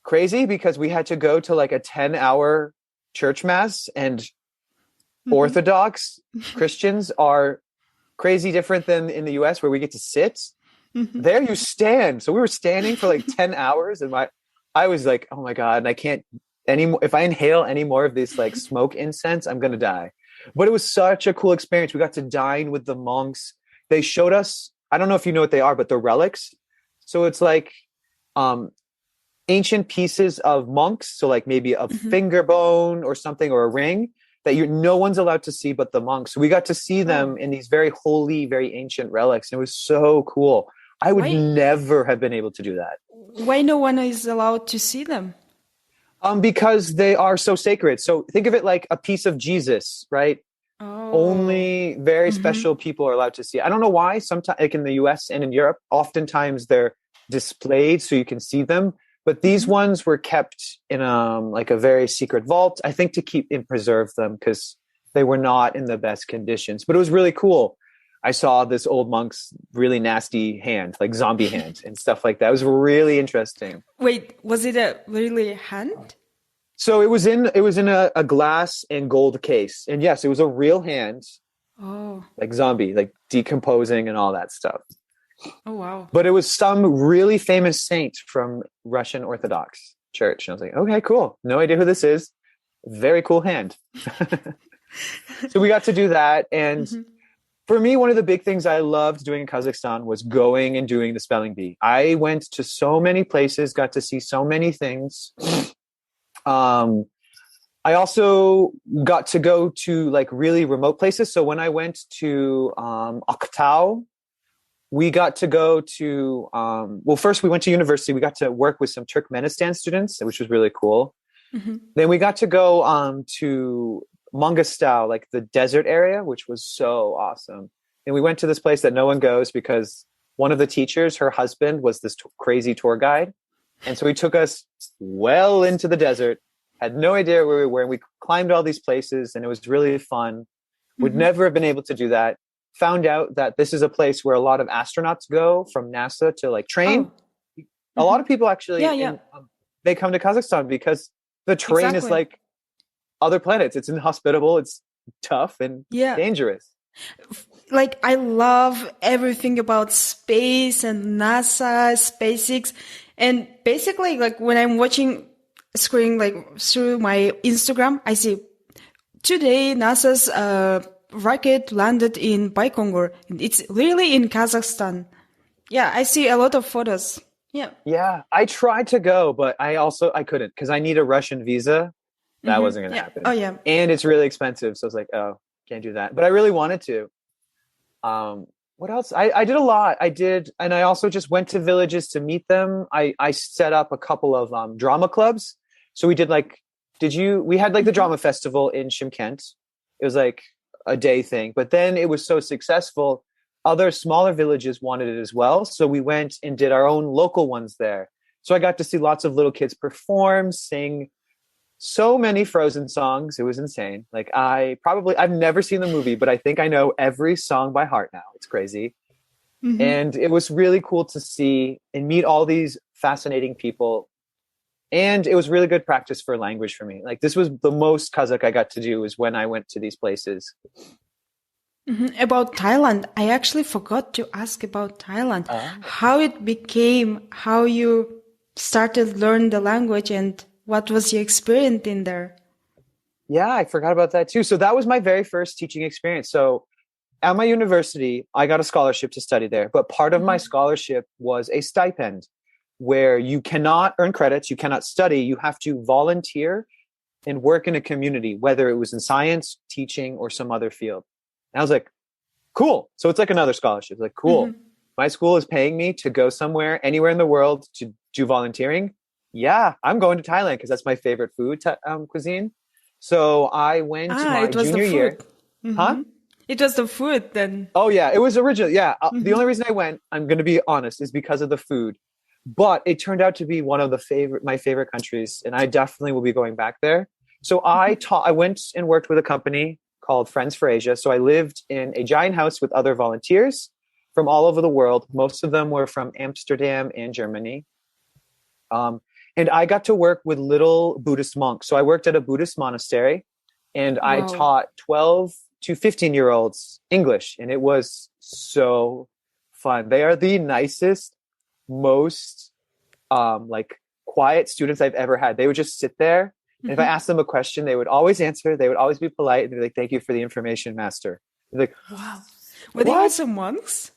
crazy because we had to go to like a 10-hour church mass, and Hmm. Orthodox Christians are crazy different than in the US where we get to sit. Hmm. There you stand. So we were standing for like 10 hours and I was like, "Oh my God, and I can't anymore. If I inhale any more of this like smoke incense, I'm going to die." But it was such a cool experience. We got to dine with the monks. They showed us, I don't know if you know what they are, but the relics. So it's like um ancient pieces of monks, so like maybe a Hmm. finger bone or something or a ring that no one's allowed to see but the monks. So we got to see Oh, them in these very holy, very ancient relics. It was so cool. I would why? never have been able to do that. Why no one is allowed to see them? Because they are so sacred. So think of it like a piece of Jesus, right? Oh. Only very Hmm. special people are allowed to see. I don't know why. Sometimes, like in the US and in Europe, oftentimes they're displayed so you can see them. But these Hmm. ones were kept in like a very secret vault, I think, to keep and preserve them because they were not in the best conditions. But it was really cool. I saw this old monk's really nasty hand, like zombie hand and stuff like that. It was really interesting. Wait, was it a really hand? So it was in a glass and gold case, and yes, it was a real hand, Oh. like zombie, like decomposing and all that stuff. Oh, wow. But it was some really famous saint from Russian Orthodox Church. And I was like, okay, cool. No idea who this is. Very cool hand. So we got to do that. And Hmm. for me, one of the big things I loved doing in Kazakhstan was going and doing the spelling bee. I went to so many places, got to see so many things. Um, I also got to go to like really remote places. So when I went to Aktau, we got to go to well, first we went to university. We got to work with some Turkmenistan students, which was really cool. Hmm. Then we got to go to Mangostau, like the desert area, which was so awesome. And we went to this place that no one goes because one of the teachers, her husband, was this crazy tour guide. And so he took us well into the desert, had no idea where we were. And we climbed all these places and it was really fun. Would Hmm. never have been able to do that. Found out that this is a place where a lot of astronauts go from NASA to like train. Oh. A lot Hmm. of people actually Yeah, yeah, they come to Kazakhstan because the terrain is exactly. like other planets. It's inhospitable, it's tough and Yeah. dangerous. Like, I love everything about space and NASA, SpaceX. And basically, like, when I'm scrolling, like, through my Instagram, I see today NASA's rocket landed in Baikonur. It's really in Kazakhstan. Yeah, I see a lot of photos. Yeah. Yeah, I tried to go, but I couldn't because I need a Russian visa. That Hmm. wasn't going to Yeah. Oh, happen, yeah. and it's really expensive. So I was like, oh, can't do that. But I really wanted to. What else? I did a lot. I did, and I also just went to villages to meet them. I set up a couple of drama clubs. So we did like, we had like the Hmm. drama festival in Shymkent. It was like a day thing, but then it was so successful. Other smaller villages wanted it as well. So we went and did our own local ones there. So I got to see lots of little kids perform, sing, so many Frozen songs. It was insane. Like I've never seen the movie, but I think I know every song by heart now. It's crazy. Hmm. And it was really cool to see and meet all these fascinating people. And it was really good practice for language for me. Like this was the most Kazakh I got to do was when I went to these places. Hmm. About Thailand, I actually forgot to ask about Thailand. Oh. How it became, how you started learn the language, and what was your experience in there? Yeah, I forgot about that too. So that was my very first teaching experience. So at my university, I got a scholarship to study there, but part of my Hmm. scholarship was a stipend where you cannot earn credits, you cannot study, you have to volunteer and work in a community, whether it was in science, teaching, or some other field. And I was like, cool. So it's like another scholarship. Like, Hmm. cool. my school is paying me to go somewhere, anywhere in the world to do volunteering. Yeah, I'm going to Thailand because that's my favorite cuisine. So I went Ah, my it was the junior food. year. Huh? Hmm. It was the food then. Oh yeah, it was original. Yeah, the Hmm. only reason I went, I'm going to be honest, is because of the food. But it turned out to be one of my favorite countries, and I definitely will be going back there. So I went and worked with a company called Friends for Asia. So I lived in a giant house with other volunteers from all over the world. Most of them were from Amsterdam and Germany. And I got to work with little Buddhist monks. So I worked at a Buddhist monastery, and I Wow. taught 12 to 15-year-olds English, and it was so fun. They are the nicest, most like quiet students I've ever had. They would just sit there, and if I Hmm. asked them a question, they would always answer. They would always be polite, and they're like, "Thank you for the information, master." They're like, Wow. Were they "What?" also monks?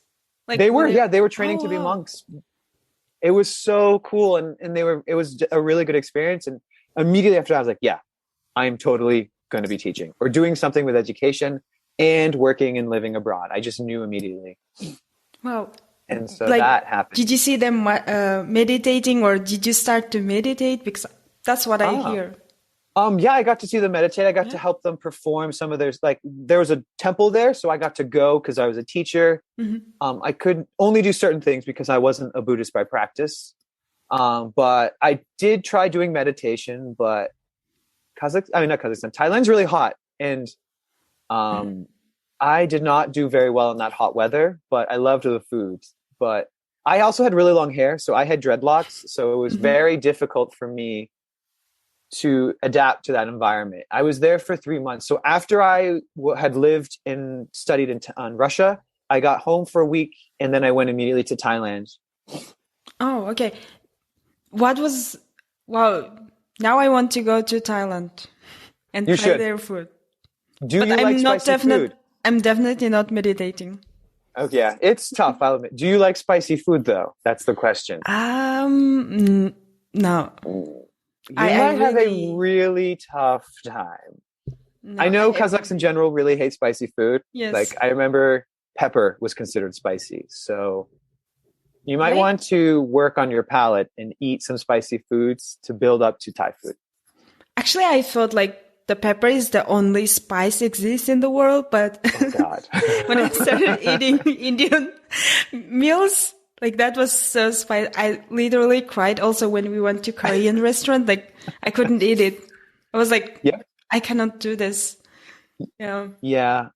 Like, They were were, they? yeah, they were training Oh, to be wow. monks. It was so cool, and it was a really good experience. And immediately after, I was like, "Yeah, I'm totally going to be teaching or doing something with education and working and living abroad." I just knew immediately. Wow. And so Like, that happened. did you see them meditating, or did you start to meditate? Because that's what I Ah, hear. yeah, I got to see them meditate. I got Yeah. to help them perform some of their, like, there was a temple there, so I got to go because I was a teacher. Hmm. I could only do certain things because I wasn't a Buddhist by practice. But I did try doing meditation, but not Kazakhstan, Thailand's really hot. And Hmm. um, I did not do very well in that hot weather, but I loved the food. But I also had really long hair, so I had dreadlocks. So it was Hmm. very difficult for me to adapt to that environment. I was there for 3 months. So after I had lived and studied in Russia, I got home for a week, and then I went immediately to Thailand. Oh, okay. What was, wow, now I want to go to Thailand and You try should. their food. Do But you like spicy food? I'm definitely not meditating. Oh yeah, it's tough. I'll admit. Do you like spicy food though? That's the question. No. You I might have a really, really tough time. I no, know I Kazakhs in really, general really hate spicy food. Like yes. I remember pepper was considered spicy. So you might Like, want to work on your palate and eat some spicy foods to build up to Thai food. actually, I thought like the pepper is the only spice exists in the world, but Oh God. when I started eating Indian meals, like that was so spicy. I literally cried also when we went to Korean restaurant. Like I couldn't eat it. I was like, Yeah. I cannot do this. Yeah. Yeah.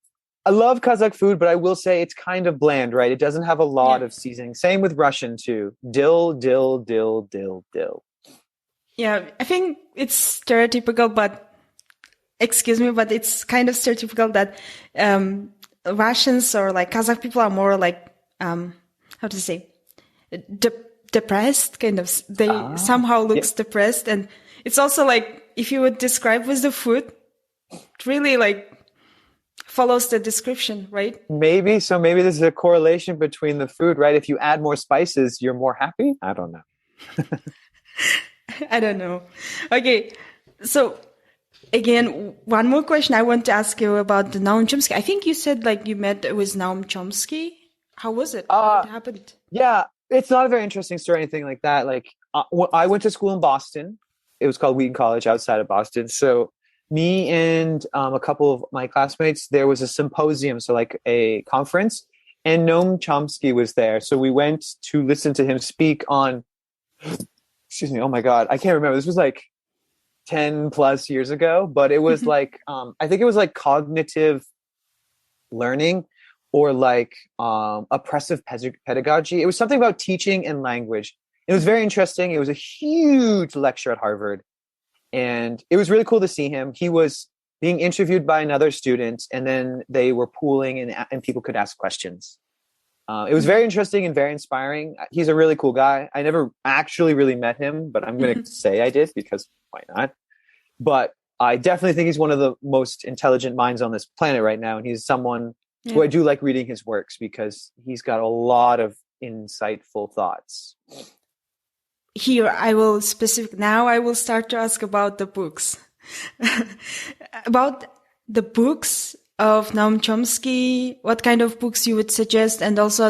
I love Kazakh food, but I will say it's kind of bland, right? It doesn't have a lot Yeah. of seasoning. Same with Russian too. Dill, dill, dill, dill, dill. Yeah. I think it's stereotypical, but excuse me, but it's kind of stereotypical that Russians or like Kazakh people are more like how to say de- depressed, kind of. They Ah, somehow yeah. looks depressed, and it's also like if you would describe with the food, it really like follows the description, right? Maybe. So maybe there's a correlation between the food, right? If you add more spices, you're more happy. I don't know. I don't know. Okay, so again, one more question I want to ask you about the Noam Chomsky. I think you said like you met with Noam Chomsky. How was it? Uh, What happened? yeah, it's not a very interesting story or anything like that. Like I went to school in Boston. It was called Wheaton College outside of Boston. So me and a couple of my classmates, there was a symposium, so like a conference, and Noam Chomsky was there. So we went to listen to him speak on, excuse me, oh my God, I can't remember. This was like 10 plus years ago, but it was like, I think it was like cognitive learning or like oppressive pedagogy. It was something about teaching and language. It was very interesting. It was a huge lecture at Harvard, and it was really cool to see him. He was being interviewed by another student, and then they were pooling, and people could ask questions. It was very interesting and very inspiring. He's a really cool guy. I never actually really met him, but I'm going to say I did because why not? But I definitely think he's one of the most intelligent minds on this planet right now. And he's someone who Yeah. I do like reading his works because he's got a lot of insightful thoughts. Here, now I will start to ask about the books. About the books of Noam Chomsky, what kind of books you would suggest? And also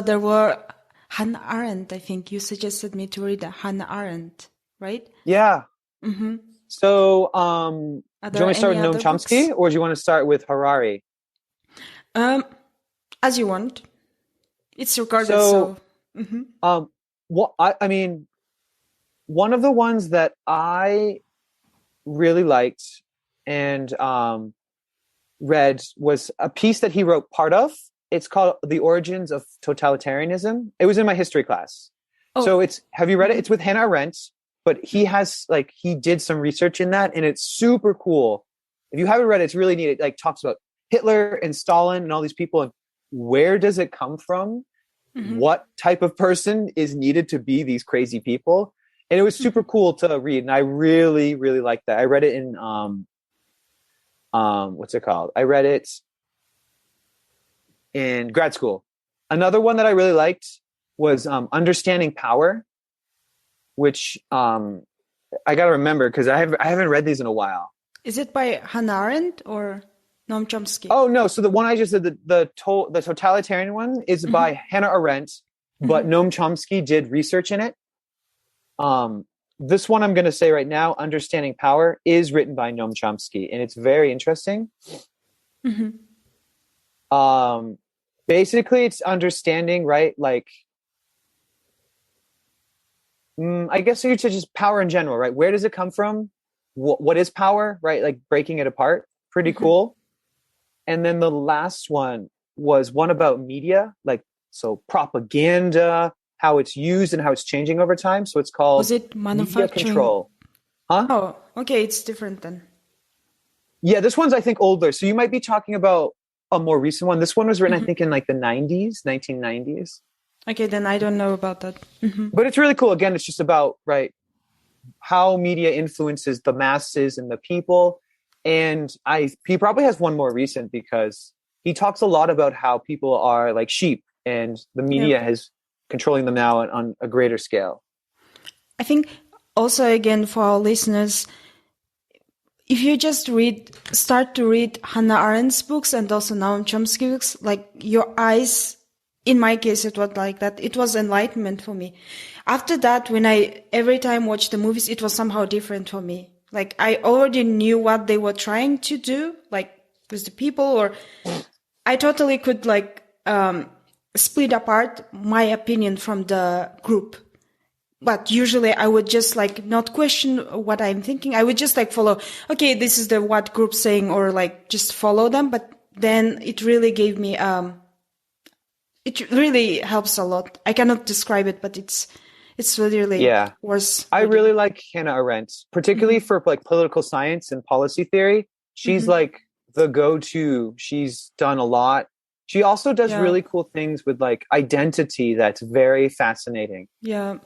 Hannah Arendt. I think you suggested me to read Hannah Arendt, right? Yeah. Mm-hmm. So, Are do you want there me to start any with Noam other books? Chomsky, or do you want to start with Harari? As you want. It's recorded, So, so. Mm-hmm. what I mean, one of the ones that I really liked and read was a piece that he wrote part of. It's called The Origins of Totalitarianism. It was in my history class. So Oh. have you read it? Mm-hmm. It's with Hannah Arendt, but he has he did some research in that and it's super cool. If you haven't read it, it's really neat. It talks about Hitler and Stalin and all these people and where does it come from? Mm-hmm. What type of person is needed to be these crazy people? And it was super cool to read. And I really, really liked that. I read it in what's it called? I read it in grad school. Another one that I really liked was Understanding Power, which I got to remember because I haven't read these in a while. Is it by Hannah Arendt or Noam Chomsky? Oh no! So the one I just said, the totalitarian one, is by Hannah Arendt, but Noam Chomsky did research in it. This one I'm going to say right now, Understanding Power, is written by Noam Chomsky, and it's very interesting. Basically, it's understanding, right? I guess you could say just power in general, right? Where does it come from? What is power, right? Like breaking it apart. Pretty cool. And then the last one was one about media, so propaganda, how it's used and how it's changing over time. So it's called Was it Media Control. Huh? Oh, okay. It's different then. Yeah, this one's, I think, older. So you might be talking about a more recent one. This one was written, I think, in the 1990s. Okay, then I don't know about that. But it's really cool. Again, it's just about, right, how media influences the masses and the people. And he probably has one more recent because he talks a lot about how people are like sheep and the media is controlling them now on a greater scale. I think also, again, for our listeners, if you just start to read Hannah Arendt's books and also Noam Chomsky books, your eyes, in my case, it was like that. It was enlightenment for me. After that, when I every time watched the movies, it was somehow different for me. I already knew what they were trying to do, with the people, or I totally could split apart my opinion from the group. But usually I would just not question what I'm thinking. I would just follow, okay, this is what group's saying, or just follow them. But then it really gave me, it really helps a lot. I cannot describe it, but it's really worth. I really like Hannah Arendt, particularly for political science and policy theory. She's the go-to. She's done a lot. She also does really cool things with identity that's very fascinating. Yeah.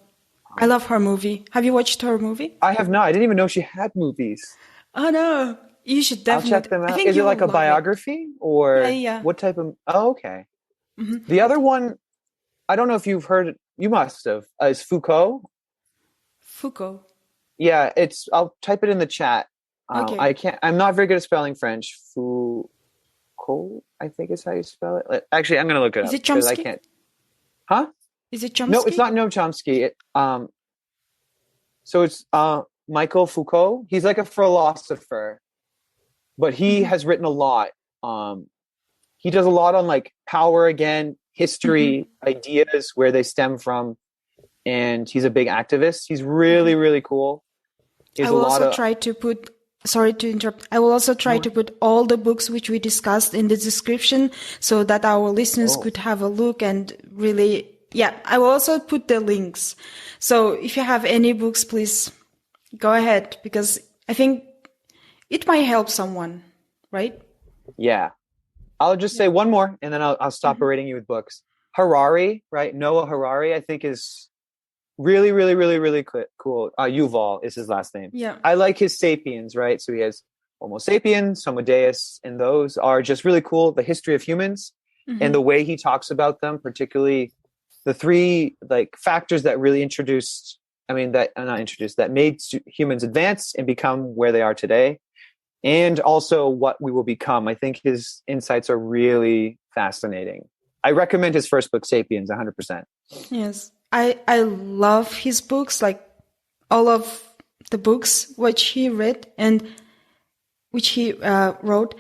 I love her movie. Have you watched her movie? I have not. I didn't even know she had movies. Oh no. You should definitely. I'll check them out. Is it a biography or what type of? Oh, okay. The other one, I don't know if you've heard. You must have. Is Fuko? Fuko. Yeah, I'll type it in the chat. Okay. I'm not very good at spelling French. Fuko, I think is how you spell it. Actually, I'm gonna look it up. Is it Chomsky? I can't. Huh? Is it Chomsky? No, it's not Noam Chomsky. So it's Michel Foucault. He's a philosopher, but he has written a lot. He does a lot on power again, history, ideas, where they stem from, and he's a big activist. He's really, really cool. I will also try to put. Sorry to interrupt. I will also try to put all the books which we discussed in the description so that our listeners could have a look and really. Yeah, I will also put the links. So if you have any books, please go ahead, because I think it might help someone, right? Yeah. I'll just say one more and then I'll stop berating you with books. Harari, right? Noah Harari, I think is really, really, really, really cool. Yuval is his last name. Yeah. I like his Sapiens, right? So he has Homo sapiens, Homo deus, and those are just really cool. The history of humans and the way he talks about them, particularly the three factors that really that made humans advance and become where they are today, and also what we will become. I think his insights are really fascinating. I recommend his first book, Sapiens, 100%. Yes. I love his books, like all of the books which he read and which he wrote.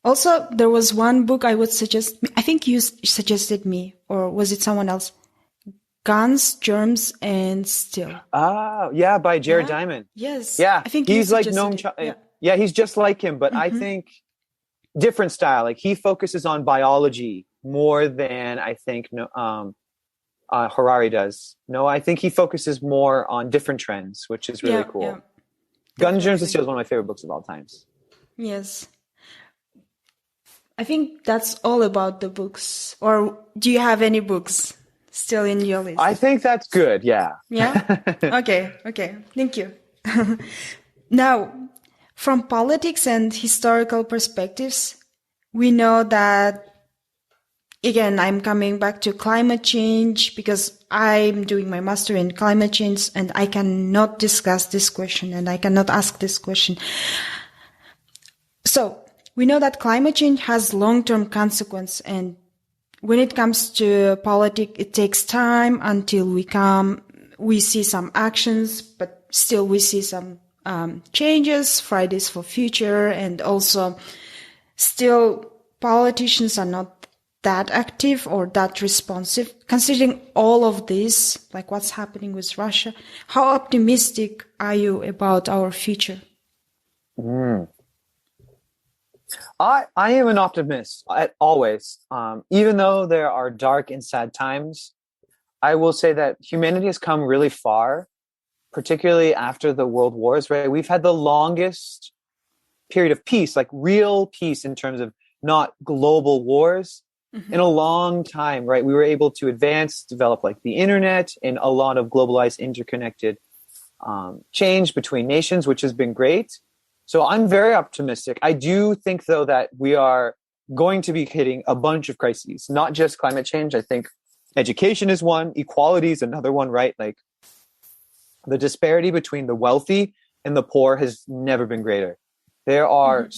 Also, there was one book I would suggest. I think you suggested me, or was it someone else? Guns, Germs, and Steel. Oh, yeah, by Jared Diamond. Yes. Yeah, I think he's like Noam. Yeah, he's just like him, but I think different style. Like he focuses on biology more than I think Harari does. No, I think he focuses more on different trends, which is really cool. Yeah, Guns, Germs, and Steel is one of my favorite books of all times. Yes. I think that's all about the books. Or do you have any books still in your list? I think that's good, yeah. Yeah? Okay. Thank you. Now, from politics and historical perspectives, we know that, again, I'm coming back to climate change because I'm doing my master in climate change and I cannot discuss this question and I cannot ask this question. So, we know that climate change has long-term consequences, and when it comes to politics, it takes time until we see some actions, but still we see some changes, Fridays for Future, and also still politicians are not that active or that responsive. Considering all of this, like what's happening with Russia, how optimistic are you about our future? I am an optimist always. Even though there are dark and sad times, I will say that humanity has come really far, particularly after the world wars, right? We've had the longest period of peace, like real peace in terms of not global wars in a long time, right? We were able to advance, develop like the internet and a lot of globalized, interconnected change between nations, which has been great. So I'm very optimistic. I do think, though, that we are going to be hitting a bunch of crises, not just climate change. I think education is one, equality is another one, right? Like the disparity between the wealthy and the poor has never been greater. There are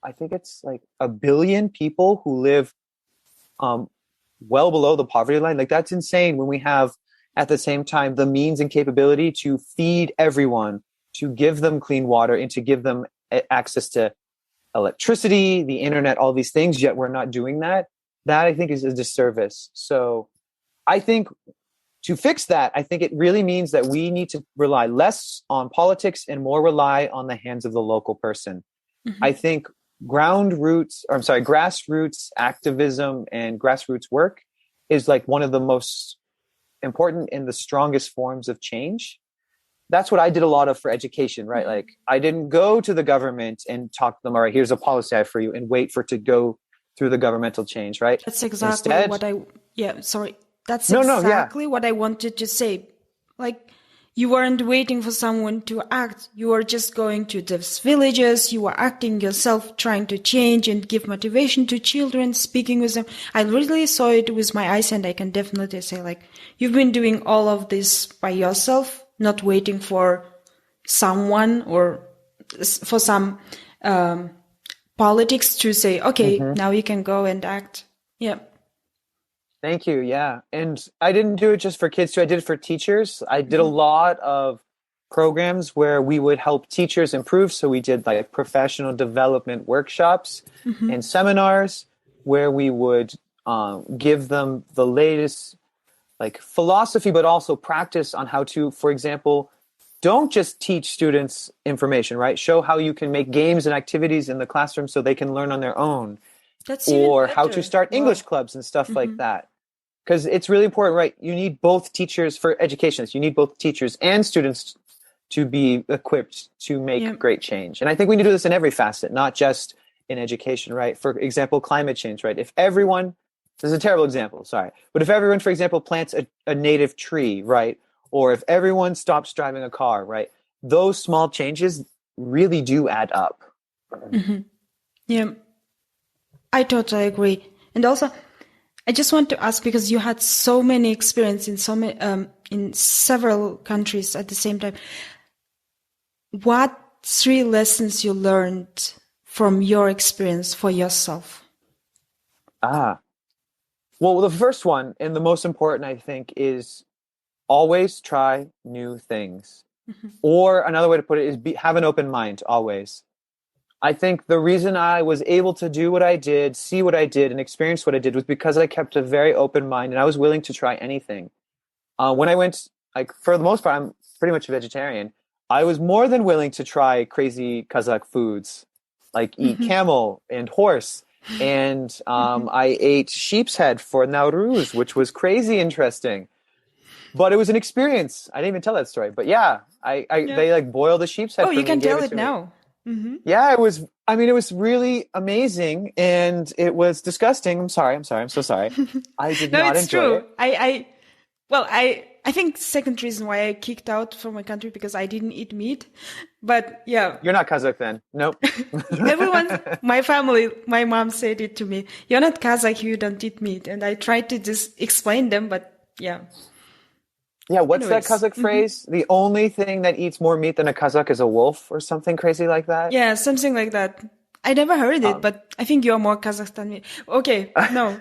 I think it's like 1 billion people who live well below the poverty line. Like that's insane when we have at the same time the means and capability to feed everyone, to give them clean water, and to give them access to electricity, the internet, all these things, yet we're not doing that. That I think is a disservice. So I think to fix that, I think it really means that we need to rely less on politics and more rely on the hands of the local person. I think grassroots activism and grassroots work is like one of the most important and the strongest forms of change. That's what I did a lot of for education, right? Like I didn't go to the government and talk to them, all right, here's a policy I have for you, and wait for it to go through the governmental change, right? That's exactly what I wanted to say. Like you weren't waiting for someone to act. You were just going to these villages. You were acting yourself, trying to change and give motivation to children, speaking with them. I really saw it with my eyes, and I can definitely say like, you've been doing all of this by yourself, not waiting for someone or for some politics to say, okay, now you can go and act. Yeah. Thank you. Yeah. And I didn't do it just for kids too. I did it for teachers. I did a lot of programs where we would help teachers improve. So we did like professional development workshops and seminars where we would give them the latest like philosophy, but also practice on how to, for example, don't just teach students information, right? Show how you can make games and activities in the classroom so they can learn on their own. Or how to start English clubs and stuff like that. Because it's really important, right? You need both teachers for education. You need both teachers and students to be equipped to make great change. And I think we need to do this in every facet, not just in education, right? For example, climate change, right? If everyone, this is a terrible example, sorry. But if everyone, for example, plants a native tree, right? Or if everyone stops driving a car, right? Those small changes really do add up. Yeah. I totally agree. And also, I just want to ask, because you had so many experience in in several countries at the same time, what 3 lessons you learned from your experience for yourself? Well, the first one and the most important, I think, is always try new things. Or another way to put it is have an open mind always. I think the reason I was able to do what I did, see what I did, and experience what I did was because I kept a very open mind and I was willing to try anything. When I went, like, for the most part, I'm pretty much a vegetarian. I was more than willing to try crazy Kazakh foods, like eat camel and horse. And I ate sheep's head for Nowruz, which was crazy interesting. But it was an experience. I didn't even tell that story. But yeah, Yeah. they like boiled a sheep's head Oh, for you me can and gave tell it it to me. now. Yeah, it was, I mean, it was really amazing and it was disgusting. I'm so sorry. I did No, not it's enjoy true. it. Well, I think second reason why I kicked out from my country because I didn't eat meat. But yeah, You're not Kazakh then. Nope. my family, my mom said it to me. You're not Kazakh, you don't eat meat. And I tried to just explain them, but yeah. Yeah, what's that Anyways. Kazakh phrase? The only thing that eats more meat than a Kazakh is a wolf or something crazy like that. Yeah, something like that. I never heard it, Um, but I think you're more Kazakhstani. Okay, no.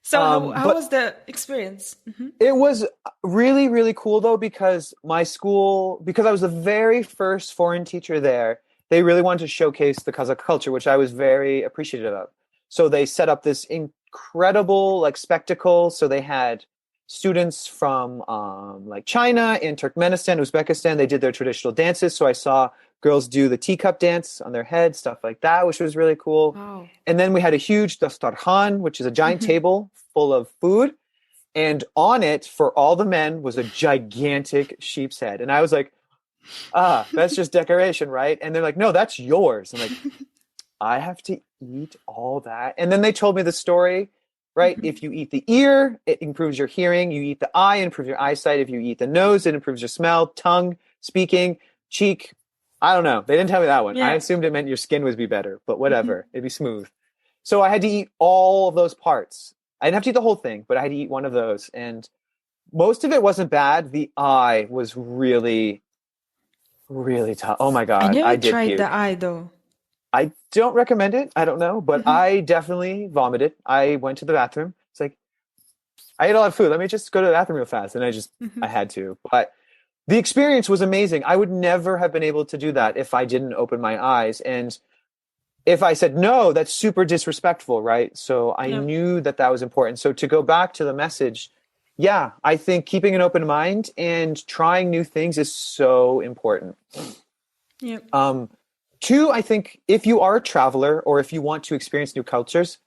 So how but was the experience? it was really, really cool though, because my school, because I was the very first foreign teacher there, they really wanted to showcase the Kazakh culture, which I was very appreciative of. So they set up this incredible like spectacle. So they had students from like China and Turkmenistan, Uzbekistan. They did their traditional dances. So I saw girls do the teacup dance on their head, stuff like that, which was really cool. Wow. And then we had a huge dastarkhan, which is a giant table full of food. And on it, for all the men, was a gigantic sheep's head. And I was like, that's just decoration, right? And they're like, no, that's yours. I'm like, I have to eat all that. And then they told me the story, right? If you eat the ear, it improves your hearing. You eat the eye, it improves your eyesight. If you eat the nose, it improves your smell, tongue, speaking, cheek. I don't know. They didn't tell me that one. I Yeah. assumed it meant your skin would be better, but whatever. It'd be smooth. So I had to eat all of those parts. I didn't have to eat the whole thing, but I had to eat one of those. And most of it wasn't bad. The eye was really, really tough. Oh my I God, never I did tried the puke. eye though. I don't recommend it. I don't know, but I definitely vomited. I went to the bathroom. It's like, I ate a lot of food. Let me just go to the bathroom real fast. And I had to. But the experience was amazing. I would never have been able to do that if I didn't open my eyes. And if I said no, that's super disrespectful, right? So I Yeah. knew that that was important. So to go back to the message, yeah, I think keeping an open mind and trying new things is so important. Yeah. Two, I think if you are a traveler or if you want to experience new cultures,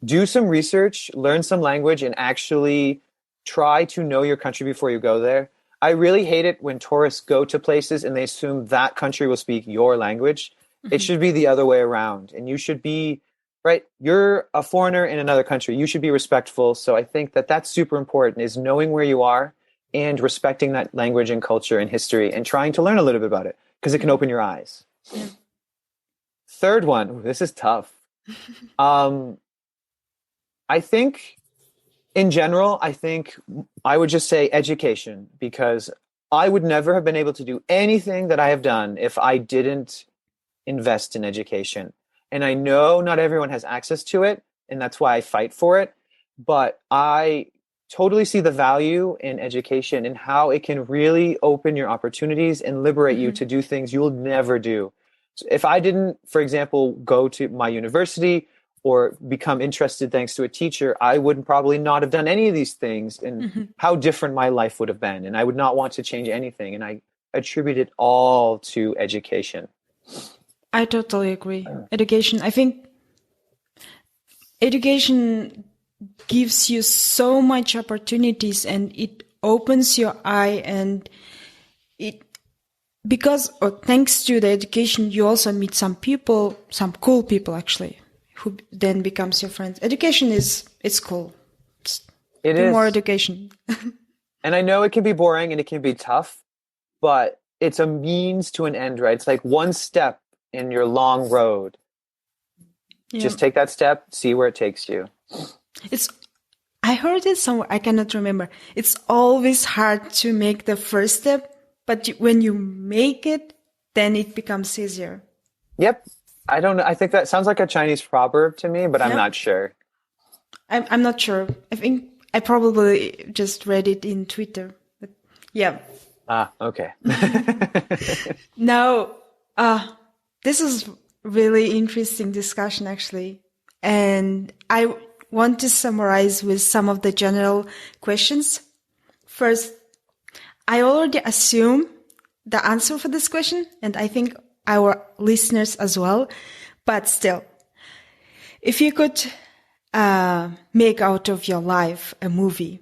do some research, learn some language, and actually try to know your country before you go there. I really hate it when tourists go to places and they assume that country will speak your language. It should be the other way around. And you should be, right? You're a foreigner in another country. You should be respectful. So I think that that's super important is knowing where you are and respecting that language and culture and history and trying to learn a little bit about it because it can open your eyes. Yeah. Third one, ooh, this is tough. I think in general, I think I would just say education because I would never have been able to do anything that I have done if I didn't invest in education. And I know not everyone has access to it, and that's why I fight for it. But I totally see the value in education and how it can really open your opportunities and liberate you to do things you'll never do. So if I didn't, for example, go to my university or become interested thanks to a teacher, I would probably not have done any of these things and how different my life would have been. And I would not want to change anything. And I attribute it all to education. I totally agree. Education, I think education gives you so much opportunities and it opens your eye and it because or thanks to the education you also meet some people, some cool people actually, who then becomes your friends. Education it's cool. It Do is. more education. And I know it can be boring and it can be tough, but it's a means to an end, right? It's like one step in your long road. Yeah. Just take that step, see where it takes you. I heard it somewhere, I cannot remember. It's always hard to make the first step, but when you make it, then it becomes easier. Yep. I don't know. I think that sounds like a Chinese proverb to me, but I'm Yep. not sure. I'm not sure. I think I probably just read it in Twitter. But yeah. Okay. Now, this is really interesting discussion actually. And I want to summarize with some of the general questions. First, I already assume the answer for this question, and I think our listeners as well. But still, if you could make out of your life a movie,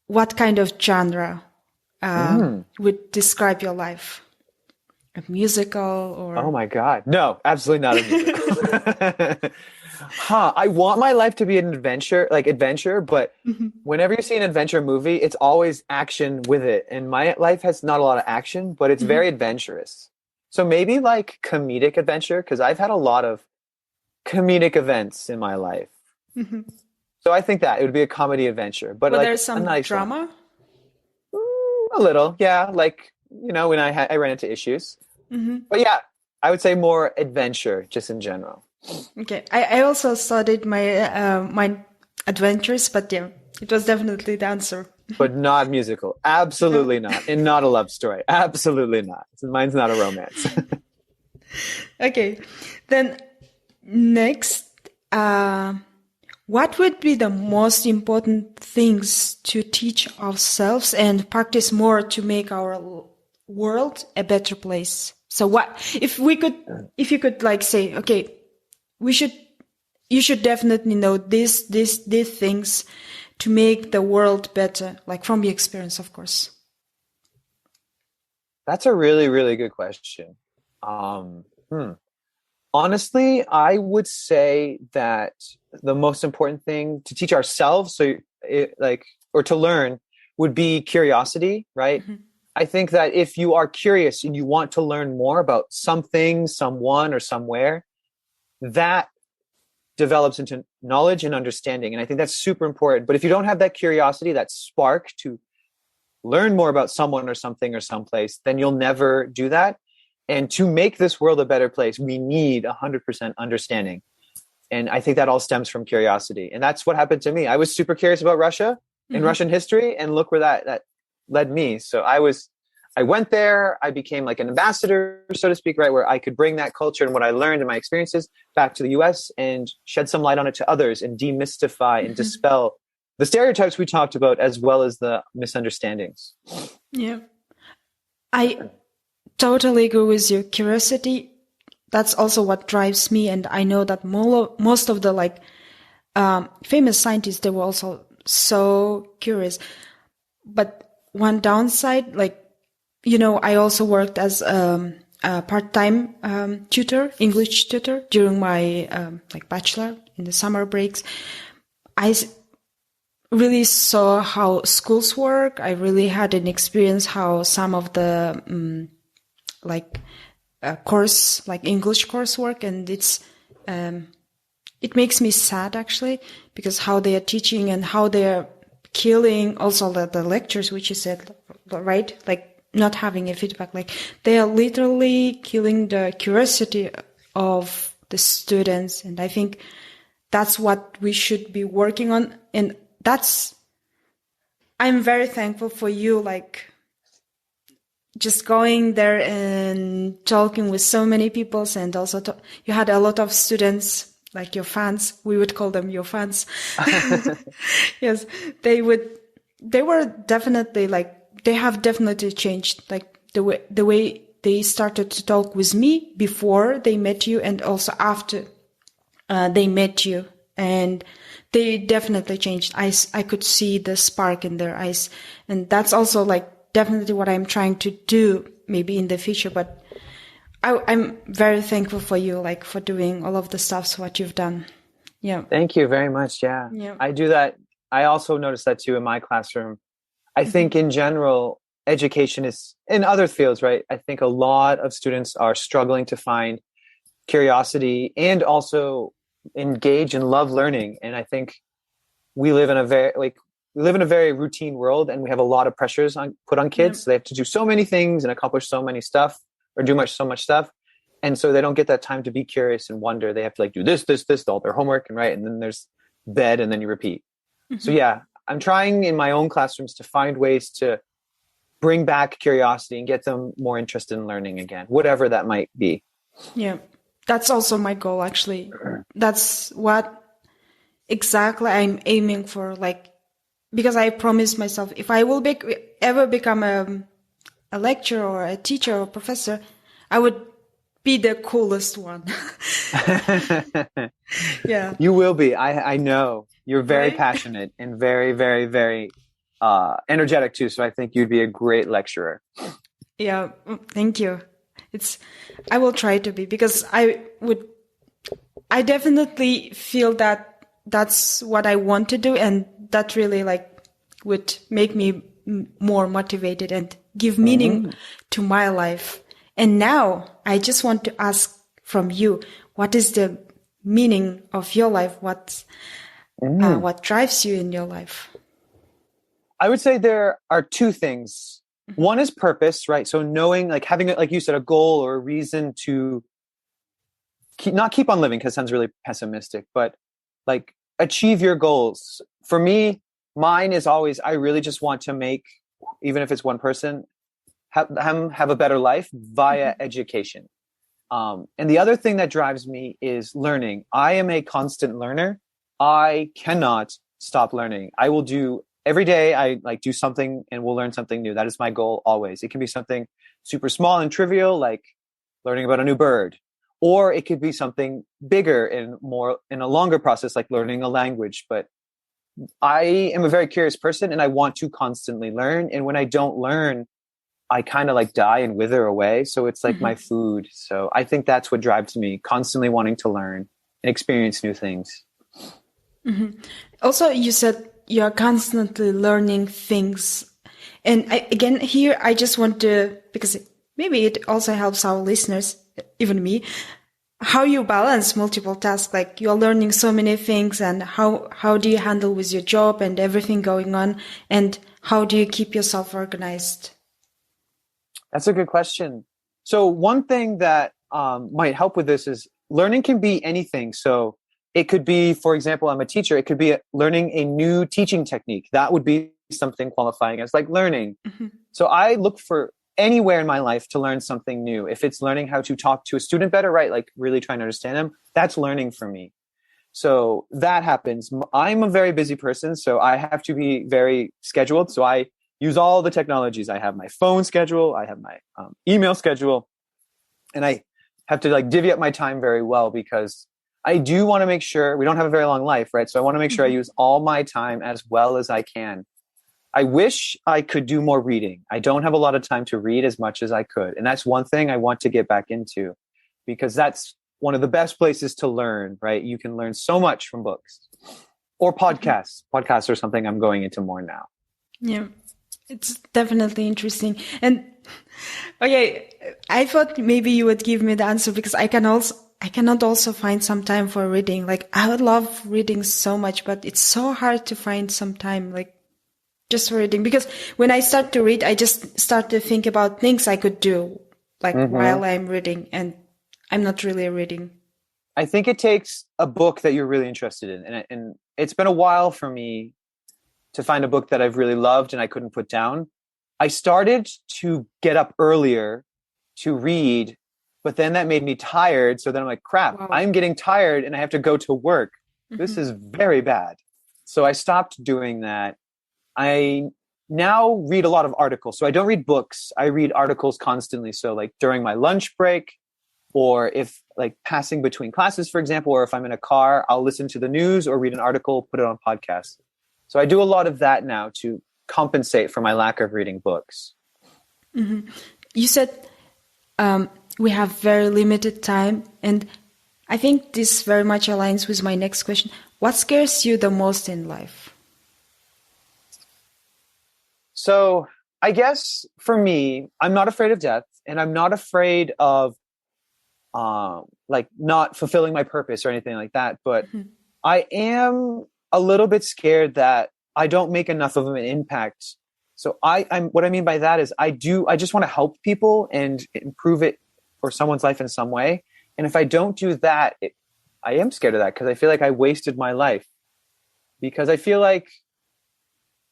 what kind of genre would describe your life? A musical or... Oh my God. No, absolutely not a musical. I want my life to be an adventure, but whenever you see an adventure movie, it's always action with it. And my life has not a lot of action, but it's very adventurous. So maybe like comedic adventure, because I've had a lot of comedic events in my life. So I think that it would be a comedy adventure, but like there's some a nice drama? A little, yeah. Like, when I ran into issues. But yeah, I would say more adventure just in general. Okay. I also studied my adventures, but yeah, it was definitely the answer. But not musical. Absolutely not. And not a love story. Absolutely not. Mine's not a romance. Okay. Then next, what would be the most important things to teach ourselves and practice more to make our world a better place? So what, if you could like say, okay, you should definitely know these things to make the world better, like from your experience, of course. That's a really, really good question. Honestly, I would say that the most important thing to teach ourselves, or to learn, would be curiosity, right? I think that if you are curious and you want to learn more about something, someone, or somewhere, that develops into knowledge and understanding. And I think that's super important. But if you don't have that curiosity, that spark to learn more about someone or something or someplace, then you'll never do that. And to make this world a better place, we need 100% understanding. And I think that all stems from curiosity. And that's what happened to me. I was super curious about Russia and Russian history, and look where that led me. So I went there, I became like an ambassador, so to speak, right, where I could bring that culture and what I learned and my experiences back to the US and shed some light on it to others and demystify and dispel the stereotypes we talked about, as well as the misunderstandings. Yeah. I totally agree with you. Curiosity, that's also what drives me. And I know that most of the famous scientists, they were also so curious. But one downside, I also worked as a part-time tutor, English tutor during my bachelor in the summer breaks. I really saw how schools work. I really had an experience how some of the course, like English course work, and it makes me sad actually, because how they are teaching and how they are killing also the lectures, which you said, right? Like not having a feedback, like they are literally killing the curiosity of the students. And I think that's what we should be working on. And I'm very thankful for you, just going there and talking with so many people. And also you had a lot of students, like your fans. We would call them your fans. Yes, they were definitely they have definitely changed, the way they started to talk with me before they met you and also after they met you. And they definitely changed. I could see the spark in their eyes. And that's also definitely what I'm trying to do maybe in the future. But I'm very thankful for you, for doing all of the stuff, what you've done. Yeah. Thank you very much. Yeah. I do that. I also noticed that too in my classroom. I think in general, education is in other fields, right? I think a lot of students are struggling to find curiosity and also engage and love learning. And I think we live in a very routine world, and we have a lot of pressures put on kids. So they have to do so many things and accomplish so many stuff or do so much stuff. And so they don't get that time to be curious and wonder. They have to do this, all their homework, and right. And then there's bed, and then you repeat. Mm-hmm. So yeah, I'm trying in my own classrooms to find ways to bring back curiosity and get them more interested in learning again, whatever that might be. Yeah, that's also my goal, actually. That's what exactly I'm aiming for, like, because I promised myself if I will ever become a lecturer or a teacher or professor, I would be the coolest one. Yeah. You will be. I know. You're very Right? passionate and very, very, very energetic too. So I think you'd be a great lecturer. Yeah, thank you. I will try to be, because I definitely feel that that's what I want to do, and that really like would make me more motivated and give meaning to my life. And now I just want to ask from you, what is the meaning of your life? What drives you in your life? I would say there are two things. One is purpose, right? So knowing, like having, like you said, a goal or a reason to not keep on living, because it sounds really pessimistic, but like achieve your goals. For me, mine is always, I really just want to make, even if it's one person, have a better life via education. And the other thing that drives me is learning. I am a constant learner. I cannot stop learning. I will do every day. I like do something and we'll learn something new. That is my goal always. It can be something super small and trivial, like learning about a new bird, or it could be something bigger and more in a longer process, like learning a language. But I am a very curious person and I want to constantly learn. And when I don't learn, I kind of like die and wither away. So it's like my food. So I think that's what drives me, constantly wanting to learn and experience new things. Also, you said you're constantly learning things. And I just want to, because maybe it also helps our listeners, even me, how you balance multiple tasks. Like you're learning so many things, and how do you handle with your job and everything going on? And how do you keep yourself organized? That's a good question. So one thing that might help with this is learning can be anything. So it could be, for example, I'm a teacher. It could be learning a new teaching technique. That would be something qualifying as like learning. So I look for anywhere in my life to learn something new. If it's learning how to talk to a student better, right? Like really trying to understand them, that's learning for me. So that happens. I'm a very busy person, so I have to be very scheduled. So I use all the technologies. I have my phone schedule, I have my email schedule, and I have to like divvy up my time very well, because I do want to make sure we don't have a very long life, right? So I want to make sure I use all my time as well as I can. I wish I could do more reading. I don't have a lot of time to read as much as I could. And that's one thing I want to get back into, because that's one of the best places to learn, right? You can learn so much from books or podcasts. Podcasts are something I'm going into more now. Yeah, it's definitely interesting. And okay, I thought maybe you would give me the answer, because I cannot also find some time for reading. Like I would love reading so much, but it's so hard to find some time, like just for reading. Because when I start to read, I just start to think about things I could do, like while I'm reading, and I'm not really reading. I think it takes a book that you're really interested in. And it's been a while for me to find a book that I've really loved and I couldn't put down. I started to get up earlier to read, but then that made me tired. So then I'm like, crap, I'm getting tired and I have to go to work. This is very bad. So I stopped doing that. I now read a lot of articles. So I don't read books. I read articles constantly. So like during my lunch break, or if like passing between classes, for example, or if I'm in a car, I'll listen to the news or read an article, put it on podcast. So I do a lot of that now to compensate for my lack of reading books. You said we have very limited time, and I think this very much aligns with my next question. What scares you the most in life? So I guess for me, I'm not afraid of death, and I'm not afraid of like not fulfilling my purpose or anything like that. But I am a little bit scared that I don't make enough of an impact. So I'm what I mean by that is I just want to help people and improve it for someone's life in some way. And if I don't do that, I am scared of that, because I feel like I wasted my life. because I feel like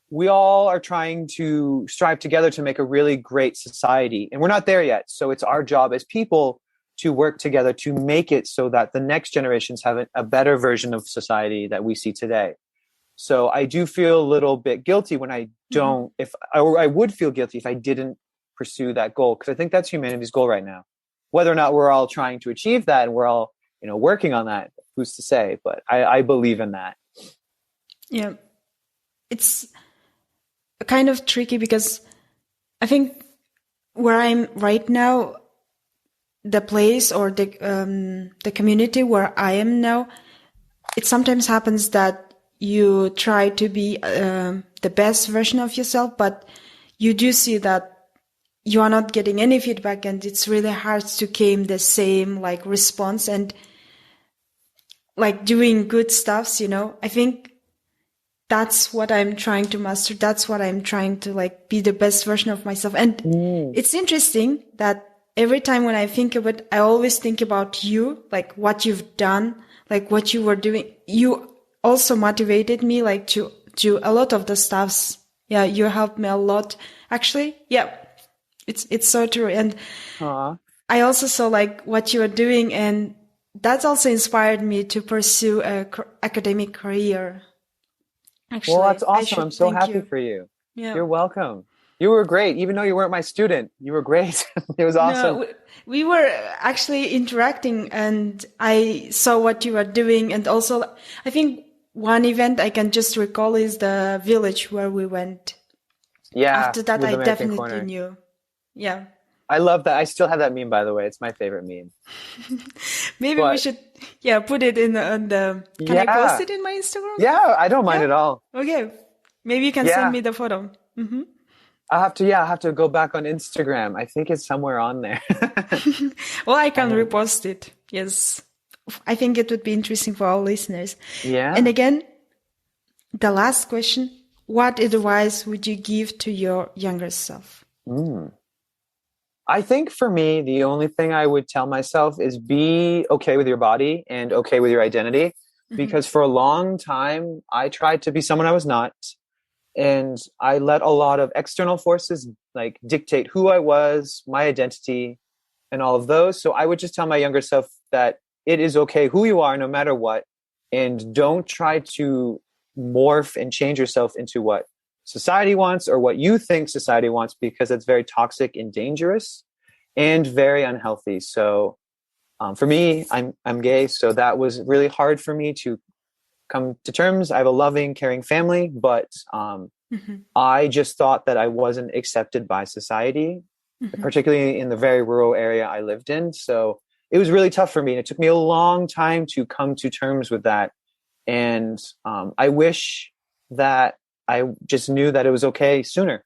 we all are trying to strive together to make a really great society, and we're not there yet. So it's our job as people to work together to make it so that the next generations have a better version of society that we see today. So I do feel a little bit guilty when I don't, or I would feel guilty if I didn't pursue that goal, because I think that's humanity's goal right now. Whether or not we're all trying to achieve that and we're all, working on that, who's to say? But I believe in that. Yeah. It's kind of tricky because I think where I'm right now, the place or the community where I am now, it sometimes happens that you try to be the best version of yourself, but you do see that you are not getting any feedback, and it's really hard to gain the same response and doing good stuffs. I think that's what I'm trying to master. That's what I'm trying to be the best version of myself. And it's interesting that every time when I think of it, I always think about you, what you've done, what you were doing. You also motivated me to do a lot of the stuffs. Yeah, you helped me a lot. Actually, yeah, it's so true. And I also saw what you were doing, and that's also inspired me to pursue a academic career. Actually, well, that's awesome. I'm so happy for you. Yeah. You're welcome. You were great. Even though you weren't my student, you were great. It was awesome. No, we were actually interacting, and I saw what you were doing. And also, I think one event I can just recall is the village where we went. Yeah. After that, I definitely knew. Yeah. I love that. I still have that meme, by the way. It's my favorite meme. Maybe we should, put it on the. Can I post it in my Instagram? Yeah, I don't mind at all. Okay, maybe you can send me the photo. Mm-hmm. I'll have to go back on Instagram. I think it's somewhere on there. Well, I can repost it. Yes, I think it would be interesting for our listeners. Yeah. And again, the last question: what advice would you give to your younger self? I think for me, the only thing I would tell myself is be okay with your body and okay with your identity. Because for a long time, I tried to be someone I was not. And I let a lot of external forces dictate who I was, my identity, and all of those. So I would just tell my younger self that it is okay who you are, no matter what. And don't try to morph and change yourself into what society wants or what you think society wants, because it's very toxic and dangerous and very unhealthy. So for me, I'm gay, so that was really hard for me to come to terms. I have a loving, caring family, but I just thought that I wasn't accepted by society, particularly in the very rural area I lived in. So it was really tough for me. And it took me a long time to come to terms with that. And I wish that I just knew that it was okay sooner,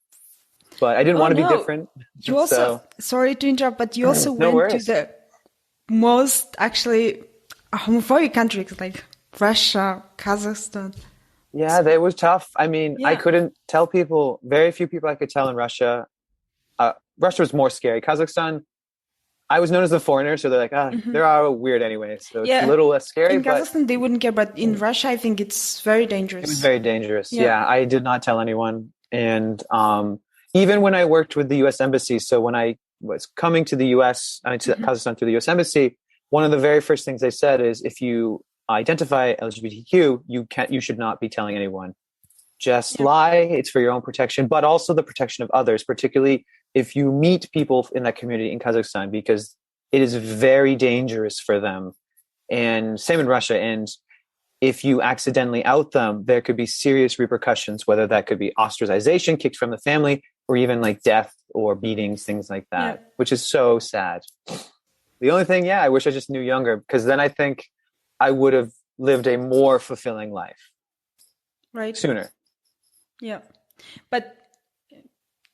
but I didn't want to be different. You also, sorry to interrupt, but you also went to the most actually homophobic countries like Russia, Kazakhstan. Yeah, that was tough. I mean, I couldn't tell people, very few people I could tell in Russia. Russia was more scary. Kazakhstan, I was known as the foreigner, so they're like, they're all weird anyway, so it's a little less scary. In Kazakhstan, they wouldn't care, but in Russia, I think it's very dangerous. It was very dangerous. Yeah, I did not tell anyone. And even when I worked with the U.S. Embassy, so when I was coming to the U.S., to Kazakhstan through the U.S. Embassy, one of the very first things they said is, if you identify LGBTQ, you should not be telling anyone. Just lie. It's for your own protection, but also the protection of others, particularly if you meet people in that community in Kazakhstan, because it is very dangerous for them. And same in Russia. And if you accidentally out them, there could be serious repercussions, whether that could be ostracization, kicked from the family, or even death or beatings, things like that, which is so sad. The only thing, I wish I just knew younger, because then I think I would have lived a more fulfilling life. Right. Sooner. Yeah. But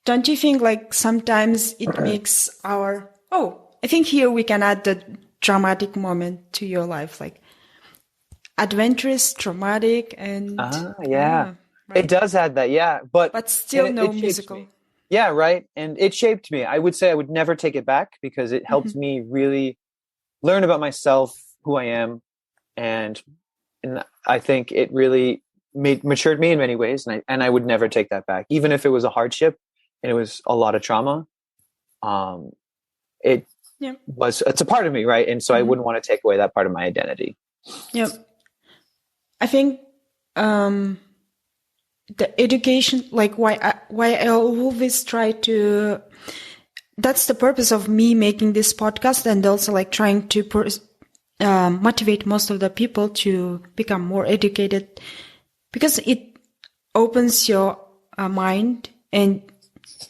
don't you think sometimes it makes I think here we can add the dramatic moment to your life, adventurous, traumatic, and right. It does add that, but still no musical. Yeah, right. And it shaped me. I would say I would never take it back, because it helped me really learn about myself, who I am, and I think it really matured me in many ways, and I would never take that back, even if it was a hardship and it was a lot of trauma. It's a part of me, right? And so I wouldn't want to take away that part of my identity. Yeah, I think the education, like why I always try to. That's the purpose of me making this podcast, and also like trying to motivate most of the people to become more educated, because it opens your mind, and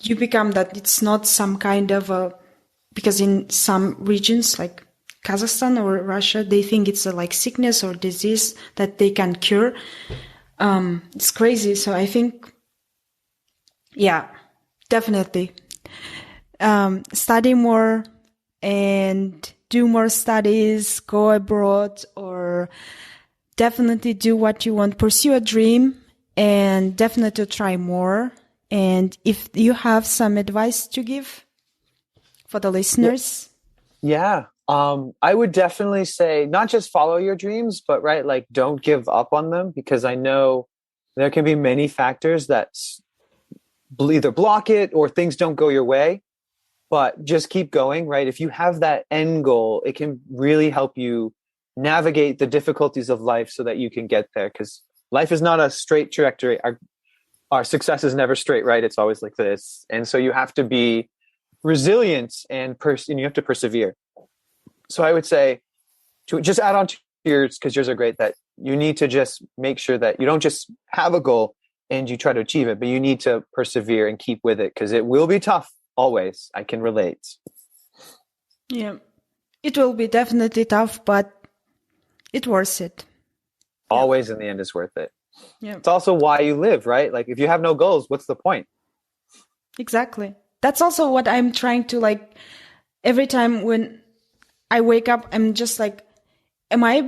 you become that it's not some kind of because in some regions like Kazakhstan or Russia, they think it's a like sickness or disease that they can cure. It's crazy. So I think, yeah, definitely study more and do more studies, go abroad, or definitely do what you want, pursue a dream, and definitely try more. And if you have some advice to give for the listeners. Yeah. I would definitely say not just follow your dreams, but right, like don't give up on them, because I know there can be many factors that either block it or things don't go your way, but just keep going, right? If you have that end goal, it can really help you navigate the difficulties of life so that you can get there, because life is not a straight trajectory. Our success is never straight, right? It's always like this. And so you have to be resilient and you have to persevere. So I would say to just add on to yours, because yours are great, that you need to just make sure that you don't just have a goal and you try to achieve it, but you need to persevere and keep with it, because it will be tough always. I can relate. Yeah, it will be definitely tough, but it's worth it. Always in the end is worth it. Yeah. It's also why you live, right? Like if you have no goals, what's the point? Exactly. That's also what I'm trying to like every time when I wake up, I'm just like, am I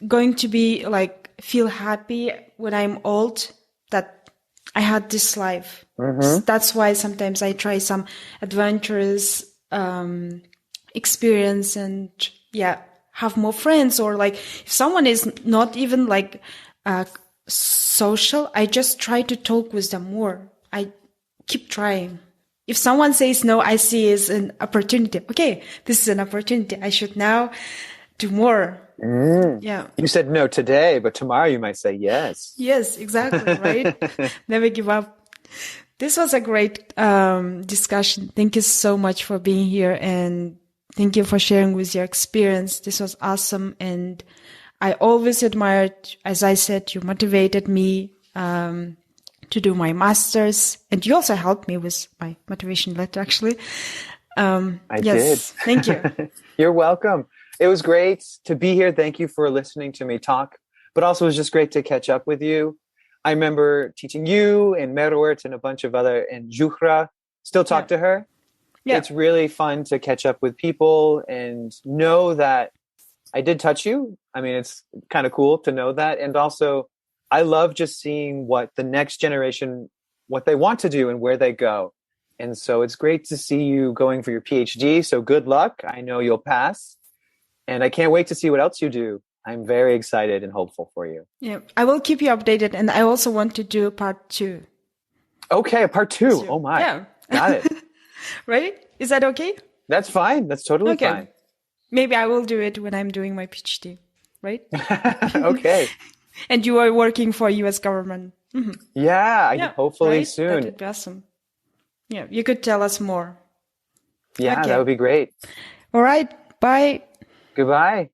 going to be like, feel happy when I'm old that I had this life? So that's why sometimes I try some adventurous experience and have more friends, or like if someone is not even like social, I just try to talk with them more. I keep trying. If someone says no, I see it as an opportunity. Okay, this is an opportunity. I should now do more. Yeah. You said no today, but tomorrow you might say yes. Yes, exactly. Right. Never give up. This was a great discussion. Thank you so much for being here, and thank you for sharing with your experience. This was awesome. And I always admired, as I said, you motivated me to do my master's, and you also helped me with my motivation letter, actually. I did. Thank you. You're welcome. It was great to be here. Thank you for listening to me talk, but also it was just great to catch up with you. I remember teaching you and Merwert and a bunch of other, and Juhra, still talk to her. Yeah. It's really fun to catch up with people and know that I did touch you. I mean, it's kind of cool to know that. And also, I love just seeing what the next generation, what they want to do and where they go. And so it's great to see you going for your PhD. So good luck. I know you'll pass. And I can't wait to see what else you do. I'm very excited and hopeful for you. Yeah, I will keep you updated. And I also want to do part 2. Okay, part 2. Oh my. Yeah. Got it. Right? Is that okay? That's fine. That's totally fine. Maybe I will do it when I'm doing my PhD. Right? Okay. And you are working for US government. Mm-hmm. Yeah, hopefully soon. That would be awesome. Yeah, you could tell us more. Yeah, that would be great. All right. Bye. Goodbye.